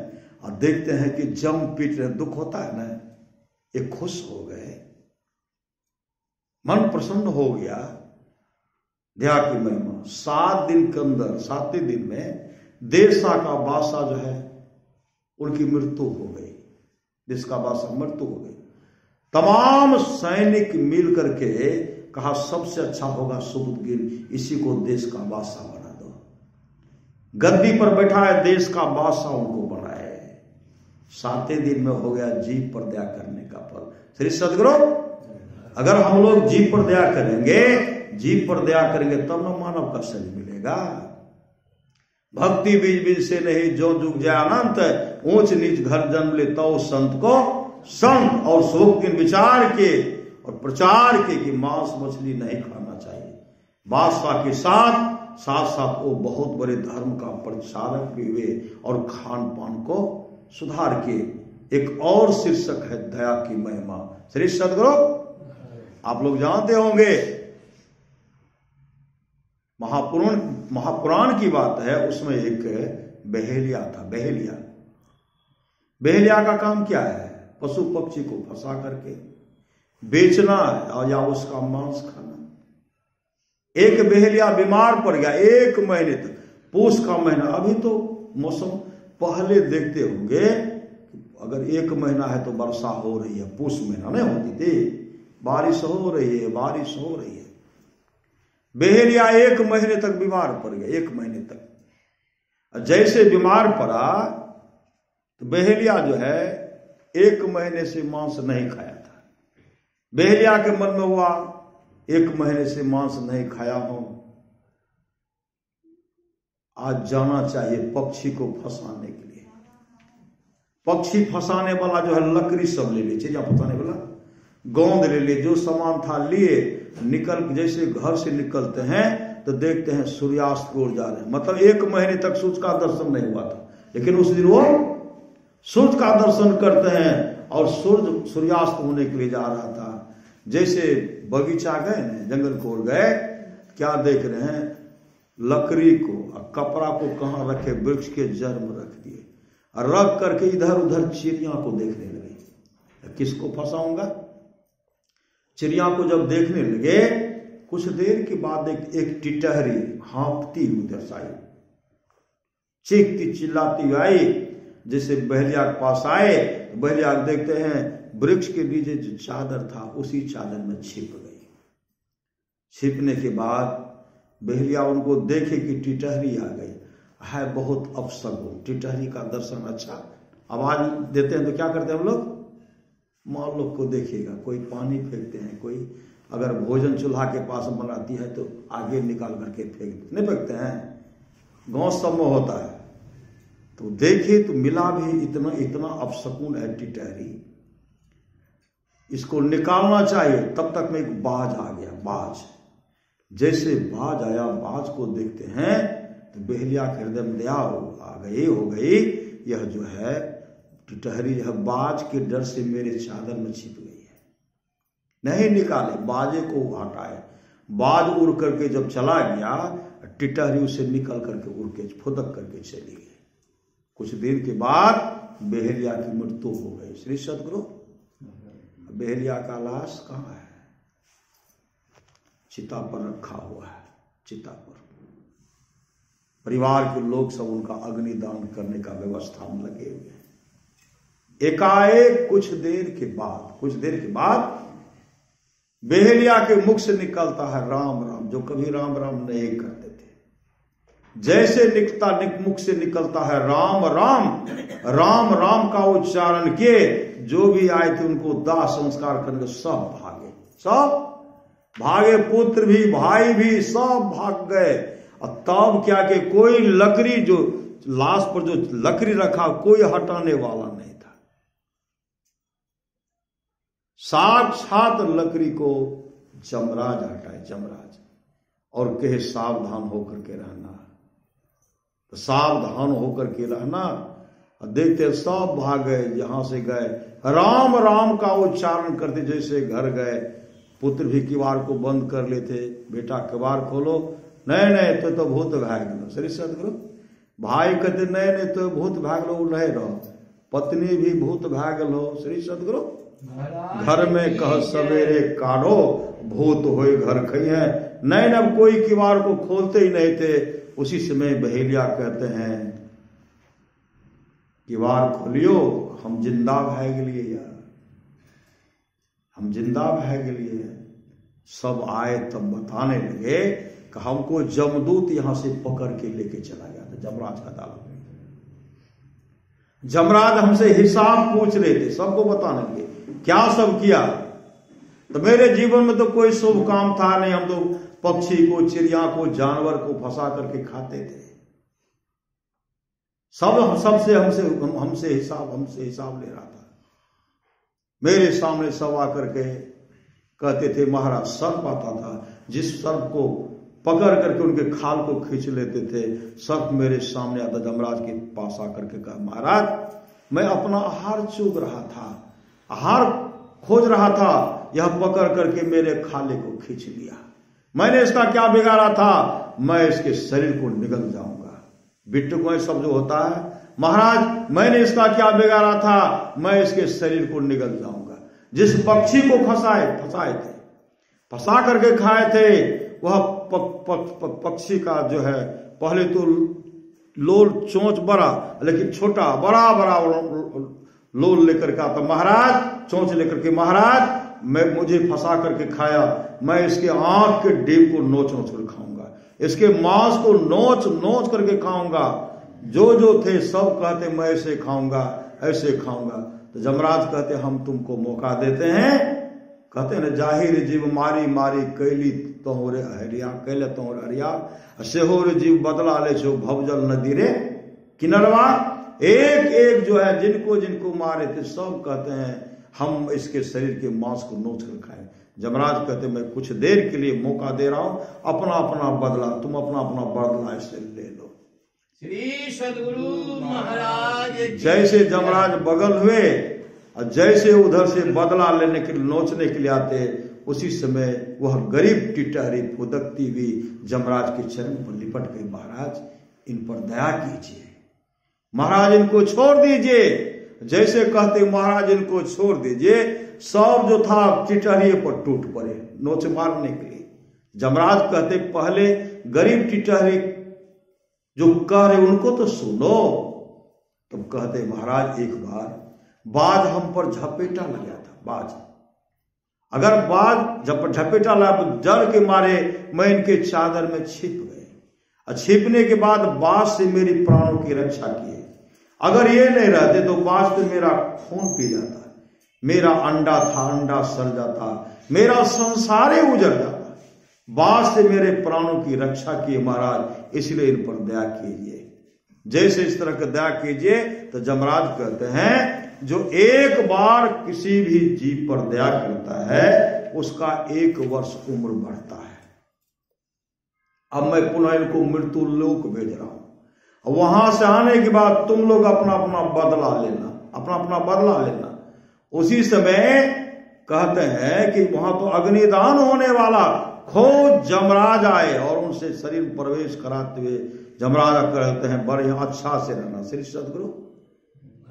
और देखते हैं कि जम पीट रहे, दुख होता है ना, ये खुश हो गए, मन प्रसन्न हो गया। दया की महिमा। 7 दिन के अंदर, 7वें दिन में देशा का बादशाह जो है उनकी मृत्यु हो गई। देश का बादशाह मृत्यु हो गई। तमाम सैनिक मिल करके कहा सबसे अच्छा होगा सुबुद्दीन, इसी को देश का बादशाह बना दो। गद्दी पर बैठा है, देश का बादशाह उनको बनाए। 7वें दिन में हो गया जीव पर दया करने का फल। श्री सदगुरु अगर हम लोग जीव पर दया करेंगे, जीव पर दया करेंगे, तब न मानव का शरीर मिलेगा। भक्ति बीज बीज से नहीं जो जुग जाय अनंत, ऊंच नीच घर जन्म ले तो संत को संत। और शोक के विचार के और प्रचार के कि मांस मछली नहीं खाना चाहिए। बादशाह के साथ साथ वो बहुत बड़े धर्म का प्रचारक भी हुए और खान पान को सुधार के। एक और शीर्षक है दया की महिमा। श्री सदगुरु आप लोग जानते होंगे, महापुराण की बात है, उसमें एक बहेलिया था। बहेलिया का काम क्या है? पशु पक्षी को फंसा करके बेचना या उसका मांस खाना। एक बहेलिया बीमार पड़ गया 1 महीने तक, पूस का महीना। अभी तो मौसम पहले देखते होंगे, अगर 1 महीना है तो वर्षा हो रही है, पूस महीना नहीं होती थी, बारिश हो रही है, बारिश हो रही है। बहेलिया 1 महीने तक बीमार पड़ गया, 1 महीने तक। जैसे बीमार पड़ा तो बहेलिया जो है 1 महीने से मांस नहीं खाया था। बहेलिया के मन में हुआ 1 महीने से मांस नहीं खाया हूं, आज जाना चाहिए पक्षी को फंसाने के लिए। पक्षी फंसाने वाला जो है लकड़ी सब ले ली, चिड़िया फंसाने वाला गोंद ले लिए, जो सामान था लिए, निकल जैसे घर से निकलते हैं तो देखते हैं सूर्यास्त की ओर जा रहे हैं। मतलब 1 महीने तक सूर्य का दर्शन नहीं हुआ था, लेकिन उस दिन वो सूर्य का दर्शन करते हैं और सूर्यास्त होने के लिए जा रहा था। जैसे बगीचा गए, जंगल को ओर गए, क्या देख रहे हैं? लकड़ी को और कपड़ा को कहां रखे? वृक्ष के जड़ में रख दिए और रख करके इधर उधर चिड़िया को देखने लगे। किसको फंसाऊंगा? चिड़िया को जब देखने लगे, कुछ देर के बाद एक टिटहरी हाँफती हुई उधर आई, चीखती चिल्लाती आई। जैसे बहेलिया के पास आए, बहेलिया देखते हैं वृक्ष के नीचे जो चादर था उसी चादर में छिप गई। छिपने के बाद बहेलिया उनको देखे कि टिटहरी आ गई, है बहुत अपशगुन। टिटहरी का दर्शन अच्छा, आवाज देते हैं तो क्या करते हैं हम लोग, मान लोग को देखिएगा, कोई पानी फेंकते हैं, कोई अगर भोजन चूल्हा के पास बनाती है तो आगे निकाल करके नहीं फेंकते हैं, गांव सब में होता है। तो देखिए तो मिला भी इतना इतना अपशकुन है टिटहरी, इसको निकालना चाहिए। तब तक में एक बाज आ गया, बाज। जैसे बाज आया, बाज को देखते हैं तो बेहलिया के हृदय में दया हो गई। यह जो है टिटहरी जो है बाज के डर से मेरे चादर में छिप गई है, नहीं निकाले, बाजे को हटाए। बाज उड़ करके जब चला गया, टिटहरी उसे निकल करके उड़ के फुदक करके चली गई। कुछ दिन के बाद बेहलिया की मृत्यु हो गई। श्री सदगुरु, बेहलिया का लाश कहाँ है? चिता पर रखा हुआ है, चिता पर। परिवार के लोग सब उनका अग्निदान करने का व्यवस्था में लगे हुए हैं। एकाएक कुछ देर के बाद बेहलिया के मुख से निकलता है राम राम, जो कभी राम राम नहीं करते थे। जैसे मुख से निकलता है राम राम, राम राम का उच्चारण किए, जो भी आए थे उनको दाह संस्कार करके सब भागे, पुत्र भी भाई भी सब भाग गए। और तब क्या कि कोई लकड़ी, जो लाश पर जो लकड़ी रखा, कोई हटाने वाला नहीं था। साक्षात लकड़ी को जमराज हटाए, जमराज, और कहे सावधान होकर के रहना। तो सावधान होकर के रहना। देखते सब भाग गए, जहां से गए राम राम का उच्चारण करते, जैसे घर गए। पुत्र भी किवाड़ को बंद कर लेते, बेटा किवाड़ खोलो, नहीं तो भूत भाग लो। श्री सदगुरु, भाई कहते नहीं तो भूत भाग लो, रहे रहो। पत्नी भी भूत भाग लो। श्री सदगुरु, घर में कह सवेरे काढ़ो, भूत होए घर खइए। नहीं, अब कोई किवाड़ को खोलते ही नहीं थे। उसी समय बहेलिया कहते हैं, किवाड़ खोलियो, हम जिंदा भाग लिए यार, हम जिंदा भाग लिए। सब आए तब बताने लगे कि हमको जमदूत यहां से पकड़ के लेके चला गया था जमराज का अदालत में। जमराज हमसे हिसाब पूछ रहे थे, सबको बताने लगे क्या सब किया। तो मेरे जीवन में तो कोई शुभ काम था नहीं, हम तो पक्षी को, चिड़िया को, जानवर को फंसा करके खाते थे। सबसे हमसे हिसाब ले रहा था। मेरे सामने सब आकर के कहते थे, महाराज सर्प आता था, जिस सर्प को पकड़ करके उनके खाल को खींच लेते थे, सर्प मेरे सामने आता। जमराज के पास आकर के कहा, महाराज मैं अपना आहार चुग रहा था, आहार खोज रहा था, यह पकड़ करके मेरे खाले को खींच लिया। मैंने इसका क्या बिगाड़ा था? मैं इसके शरीर को निगल जाऊंगा। बिट्टू सब जो होता है, महाराज मैंने इसका क्या बिगाड़ा था? मैं इसके शरीर को निगल जाऊंगा। जिस पक्षी को फंसाए थे, फंसा करके खाए थे, वह पक्षी का जो है, पहले तो लोल चोंच बड़ा, लेकिन छोटा बड़ा लोल लेकर के आता। महाराज चोंच लेकर के, महाराज मैं मुझे फंसा करके खाया, मैं इसके आंख के डेब को नोच कर खाऊंगा, इसके मांस को नोच करके खाऊंगा। जो थे सब कहते मैं ऐसे खाऊंगा। तो जमराज कहते हम तुमको मौका देते हैं। कहते न जाहिर जीव मारी कैली तोहरे हरिया, कैले तोहरे हरिया, सेहोर जीव बदला ले छो भवजल नदी रे किनरवा। एक जो है, जिनको मारे थे, सब कहते हैं हम इसके शरीर के मांस को नोच कर खाए। जमराज कहते मैं कुछ देर के लिए मौका दे रहा हूं, अपना बदला, तुम अपना बदला इससे ले लो। श्री सद्गुरु महाराज। जैसे जमराज बगल हुए और जैसे उधर से बदला लेने के लिए, नोचने के लिए आते, उसी समय वह गरीब टिटहरी फुदकती हुई जमराज के चरण पर लिपट गई। महाराज इन पर दया कीजिए, महाराज इनको छोड़ दीजिए। जैसे कहते महाराज इनको छोड़ दीजिए, सब जो था टिटहरी पर टूट पड़े नोच मारने के लिए। जमराज कहते पहले गरीब टिटहरी जो कह रहे उनको तो सुनो। तब कहते महाराज एक बार बाज हम पर झपेटा लगा था। बाज, अगर बाज झपेटा लगा, डर के मारे मैं इनके चादर में छिप गए। छिपने के बाद बाँस से मेरी प्राणों की रक्षा की है। अगर ये नहीं रहते तो बाँस तो मेरा खून पी जाता, मेरा अंडा था, अंडा सड़ जाता, मेरा संसार ही उजड़ जाता। बाँस से मेरे प्राणों की रक्षा की महाराज, इसलिए इन पर दया कीजिए। जैसे इस तरह की दया कीजिए। तो जमराज कहते हैं जो एक बार किसी भी जीव पर दया करता है उसका 1 वर्ष उम्र बढ़ता है। अब मैं पुनः इनको मृत्यु लोक भेज रहा हूं। वहां से आने के बाद तुम लोग अपना अपना बदला लेना, अपना अपना बदला लेना। उसी समय कहते हैं कि वहां तो अग्निदान होने वाला, खोज जमराज आए और उनसे शरीर में प्रवेश कराते हुए जमराज कहते हैं बड़े अच्छा से रहना। श्री सदगुरु,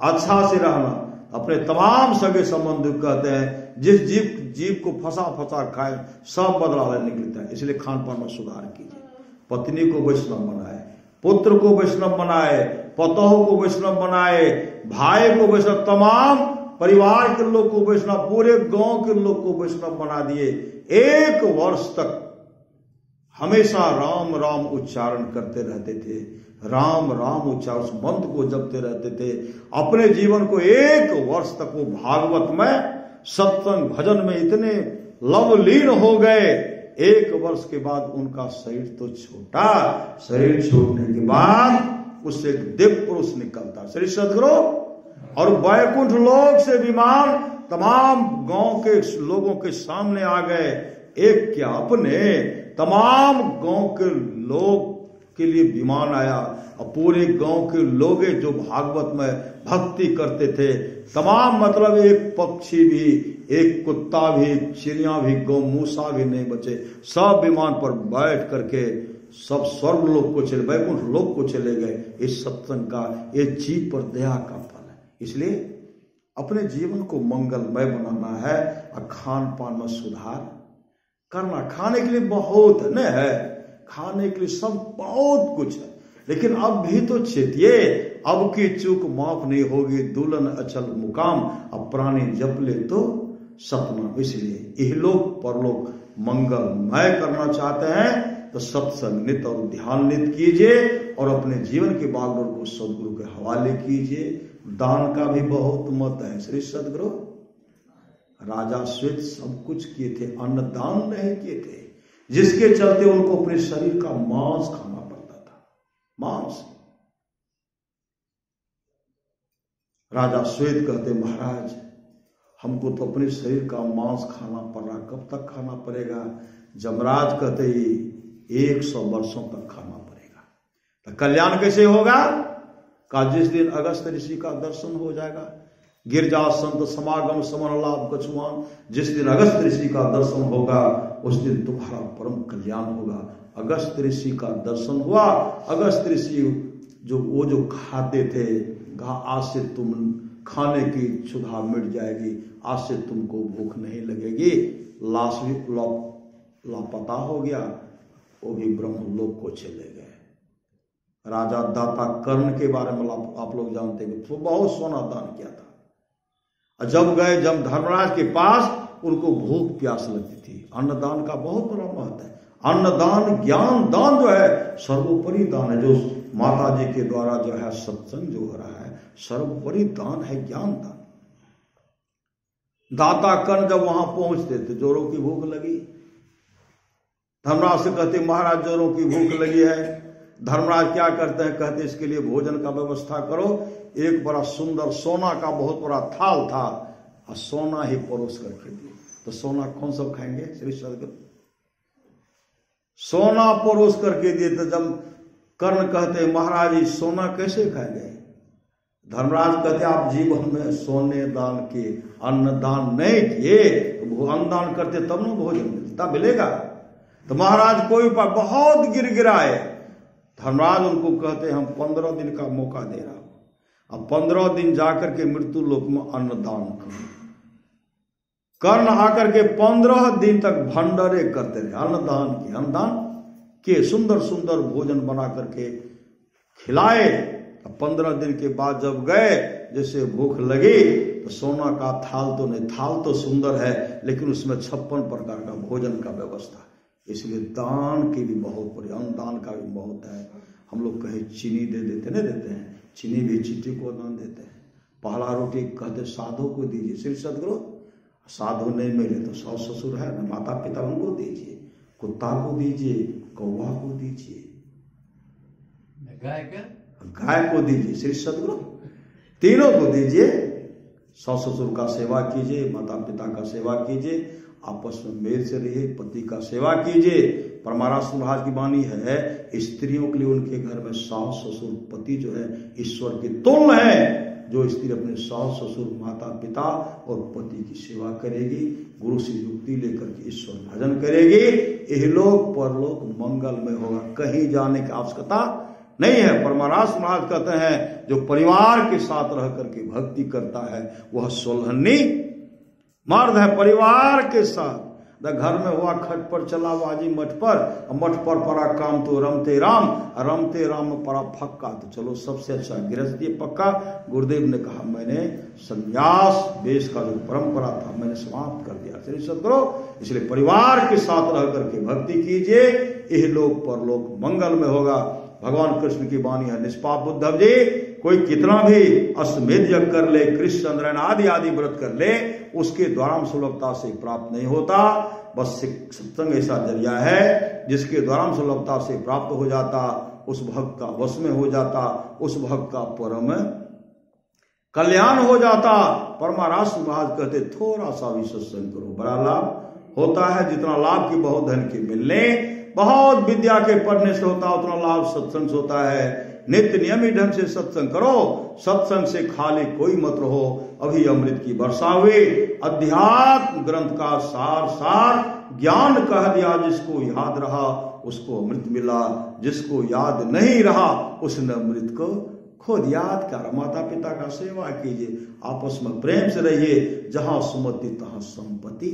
अच्छा से रहना। अपने तमाम सगे संबंधी कहते हैं जिस जीव को फंसा फंसा खाए सब बदला लेने निकलता है। इसलिए खान पान में सुधार कीजिए। पत्नी को वैष्णव बनाए, पुत्र को वैष्णव बनाए, पतोह को वैष्णव बनाए, भाई को वैष्णव, तमाम परिवार के लोग को वैष्णव, पूरे गांव के लोग को वैष्णव बना दिए। 1 वर्ष तक हमेशा राम राम उच्चारण करते रहते थे, राम राम उच्चारण, उस मंत्र को जपते रहते थे। अपने जीवन को 1 वर्ष तक वो भागवत में, सत्संग भजन में इतने लवलीन हो गए। 1 वर्ष के बाद उनका शरीर तो छोटा, शरीर छोड़ने के बाद उससे एक दिव्य पुरुष निकलता, श्री सदगुरु, और वैकुंठ लोक से विमान तमाम गांव के लोगों के सामने आ गए। एक क्या, अपने तमाम गांव के लोग के लिए विमान आया और पूरे गांव के लोग जो भागवत में भक्ति करते थे, तमाम मतलब एक पक्षी भी, एक कुत्ता भी, चिड़िया भी, गौ मूसा भी नहीं बचे। सब विमान पर बैठ करके सब स्वर्ग लोक को चले, वैकुंठ लोक को चले गए। इस सत्संग का, ये जीव पर दया का फल है। इसलिए अपने जीवन को मंगलमय बनाना है और खान पान में सुधार करना। खाने के लिए बहुत न है, खाने के लिए सब बहुत कुछ है, लेकिन अब भी तो चेतिए, अब की चूक माफ नहीं होगी, दुल्हन अचल मुकाम, अब प्राणी जप ले तो सपना। इसलिए इहलोक परलोक मंगलमय करना चाहते हैं तो सत्संग नित और ध्यान नित कीजिए और अपने जीवन के बागडोर को सदगुरु के हवाले कीजिए। दान का भी बहुत महत्व है। श्री सदगुरु राजा श्वेत सब कुछ किए थे, अन्नदान नहीं किए थे, जिसके चलते उनको अपने शरीर का मांस खाना पड़ता था। मांस। राजा श्वेत कहते महाराज हमको तो अपने शरीर का मांस खाना पड़ रहा, कब तक खाना पड़ेगा? जमराज कहते ही 100 वर्षों तक खाना पड़ेगा। तो कल्याण कैसे होगा? का जिस दिन अगस्त ऋषि का दर्शन हो जाएगा, गिरजा संत समागम समर लाभ कछुआन, जिस दिन अगस्त ऋषि का दर्शन होगा उस दिन तुम्हारा परम कल्याण होगा। अगस्त ऋषि का दर्शन हुआ, अगस्त ऋषि जो खाते थे, कहा आज से तुम खाने की क्षुधा मिट जाएगी, आज से तुमको भूख नहीं लगेगी। लाश भी लापता हो गया, वो भी ब्रह्मलोक को चले गए। राजा दाता कर्ण के बारे में आप लोग जानते हैं, तो बहुत सोना दान किया था। जब गए जब धर्मराज के पास, उनको भूख प्यास लगती थी। अन्नदान का बहुत बड़ा महत्व है। अन्नदान, ज्ञान दान जो है सर्वोपरि दान है। जो माता जी के द्वारा जो है सत्संग जो हो रहा है, सर्वोपरि दान है, ज्ञान दान। दाता कर्ण जब वहां पहुंचते थे, जोरों की भूख लगी, धर्मराज से कहते महाराज जोरों की भूख लगी है। धर्मराज क्या करते हैं? कहते इसके लिए भोजन का व्यवस्था करो। एक बड़ा सुंदर सोना का बहुत बड़ा थाल था और सोना ही परोस करके दिए। तो सोना कौन सब खाएंगे? श्री सदगुरु सोना परोस करके दिए। तो जब कर्ण कहते महाराज ये सोना कैसे खाएंगे? धर्मराज कहते आप जीवन में सोने दान किए, अन्न दान नहीं किए, तो अन्न दान करते तब ना भोजन मिलता, मिलेगा। तो महाराज कोई पर बहुत गिराए। धर्मराज उनको कहते हम 15 दिन का मौका दे रहा हूं, अब 15 दिन जाकर के मृत्यु लोक में अन्नदान करो। कर्ण आकर के 15 दिन तक भंडारे करते रहे, अन्नदान के सुंदर सुंदर भोजन बना करके खिलाए। 15 दिन के बाद जब गए, जैसे भूख लगी तो सोना का थाल तो नहीं, थाल तो सुंदर है लेकिन उसमें 56 प्रकार का भोजन का व्यवस्था। इसलिए दान की भी बहुत बड़ी, अनुदान का भी बहुत है। हम लोग कहीं चीनी दे देते, नहीं देते हैं, चीनी भी चीटी को दान देते हैं। पहला रोटी कहते साधु को दीजिए, श्री सदगुरु। साधु नहीं मिले तो सास ससुर है ना, माता पिता, उनको दीजिए। कुत्ता को दीजिए, कौवा को दीजिए, गाय को दीजिए, श्री सदगुरु। तीनों को दीजिए। सास ससुर का सेवा कीजिए, माता पिता का सेवा कीजिए, आपस में मेल से रहिए, पति का सेवा कीजिए। परमारास महाराज की वाणी है, स्त्रियों के लिए उनके घर में सास ससुर पति जो है ईश्वर के तुल्य है। जो स्त्री अपने सास ससुर माता पिता और पति की सेवा करेगी, गुरु से युक्ति लेकर के ईश्वर भजन करेगी, इहलोक परलोक मंगलमय होगा। कहीं जाने की आवश्यकता नहीं है। परमारास महाराज कहते हैं जो परिवार के साथ रह करके भक्ति करता है वह सोलहनी मर्द है। परिवार के साथ घर में हुआ खट पर चला बाजी मठ पर परा काम तो रमते राम परा फक्का। तो चलो सबसे अच्छा गृहस्थी पक्का। गुरुदेव ने कहा मैंने संन्यास देश का जो परंपरा था मैंने समाप्त कर दिया, श्री सदगुरु। इसलिए परिवार के साथ रह करके भक्ति कीजिए, यह लोक परलोक मंगल में होगा। भगवान कृष्ण की वाणी है, निष्पाप उद्धव जी, कोई कितना भी अश्वमेध यज्ञ कर ले, कृष्ण चंद्रन आदि व्रत कर ले, उसके द्वारा सुलभता से प्राप्त नहीं होता। बस सत्संग ऐसा जरिया है जिसके द्वारा सुलभता से प्राप्त हो जाता, उस भक्त का वश में हो जाता, उस भक्त का परम कल्याण हो जाता। परमारास महाराज कहते थोड़ा सा भी सत्संग करो, बड़ा लाभ होता है। जितना लाभ की बहुत धन के मिलने, बहुत विद्या के पढ़ने से होता, उतना लाभ सत्संग से होता है। नित्य नियमित ढंग से सत्संग करो, सत्संग से खाली कोई मत रहो। अभी अमृत की वर्षा हुई, अध्यात्म ग्रंथ का सार ज्ञान कह दिया। जिसको याद रहा उसको अमृत मिला, जिसको याद नहीं रहा उसने अमृत को खुद याद कर। माता पिता का सेवा कीजिए, आपस में प्रेम से रहिए। जहां सुमति तहां संपत्ति,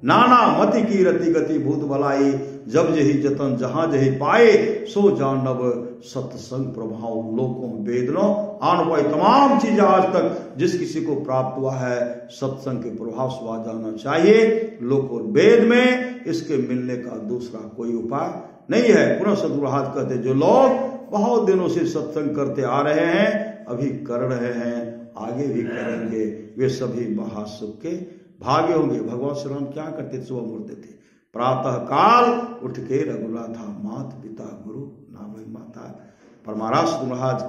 नाना मति की रति गति भूत भलाई। जब जही जतन जहां जही पाए, सो जानब सत्संग प्रभाव लोकों वेदनो आन पाए। तमाम चीजें आज तक जिस किसी को प्राप्त हुआ है सत्संग के प्रभाव से आ जाना चाहिए। लोकों वेद में इसके मिलने का दूसरा कोई उपाय नहीं है। पुनः सदगुरु हाथ कहते जो लोग बहुत दिनों से सत्संग करते आ रहे हैं, अभी कर रहे हैं, आगे भी करेंगे, वे सभी महासुख के भाग्य होंगे। भगवान श्री राम क्या करते थे? सुबह मुड़ते थे, प्रातः काल उठ के रघुनाथा मात पिता गुरु नाम माता। परमारास महाराज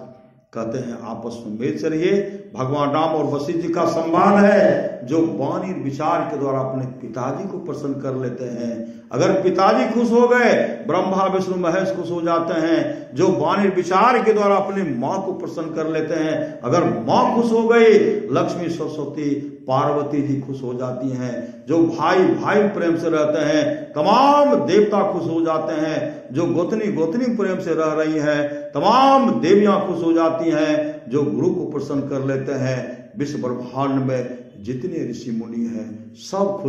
कहते हैं आपस में मेल चलिए। भगवान राम और वशिष्ठ जी का संवाद है जो वाणी विचार के द्वारा अपने पिताजी को प्रसन्न कर लेते हैं। अगर पिताजी खुश हो गए, ब्रह्मा विष्णु महेश खुश हो जाते हैं। जो वाणी विचार के द्वारा अपनी माँ को प्रसन्न कर लेते हैं, अगर माँ खुश हो गई, लक्ष्मी सरस्वती पार्वती जी खुश हो जाती हैं। जो भाई भाई प्रेम से रहते हैं, तमाम देवता खुश हो जाते हैं। जो गोतनी गोतनी प्रेम से रह रही हैं, तमाम देवियां खुश हो जाती हैं। जो गुरु को प्रसन्न कर लेते हैं, विश्व ब्रह्मांड में जितने ऋषि मुनि हैं सब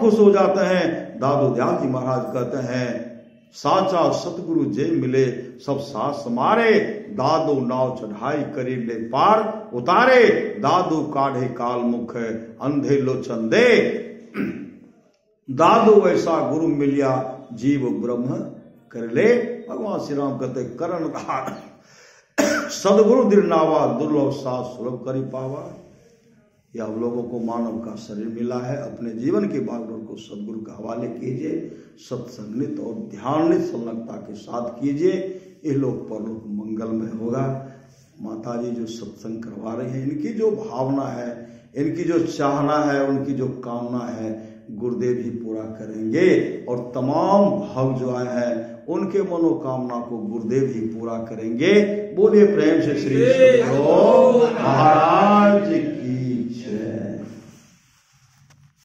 खुश हो जाते हैं। दादू दयाल जी महाराज कहते हैं साचा सतगुरु जय मिले सब सास समारे। दादू नाव चढ़ाई करी ले पार उतारे। दादू काढ़े काल मुख अंधे लोचन दे। दादू ऐसा गुरु मिलिया जीव ब्रह्म कर ले। भगवान श्री राम कहते करण धार सदगुरु दिलनावा दुर्लभ साथ सुलभ करी पावा। या हम लोगों को मानव का शरीर मिला है, अपने जीवन के बागडोर को सदगुरु के हवाले कीजिए। सत्संगित और ध्यानित संलग्नता के साथ कीजिए, यह लोक परलोक मंगलमय होगा। माता जी जो सत्संग करवा रहे हैं, इनकी जो भावना है, इनकी जो चाहना है, उनकी जो कामना है, गुरुदेव ही पूरा करेंगे। और तमाम भाव जो आए हैं उनके मनोकामना को गुरुदेव ही पूरा करेंगे। बोलिए प्रेम से श्री सदगुरु।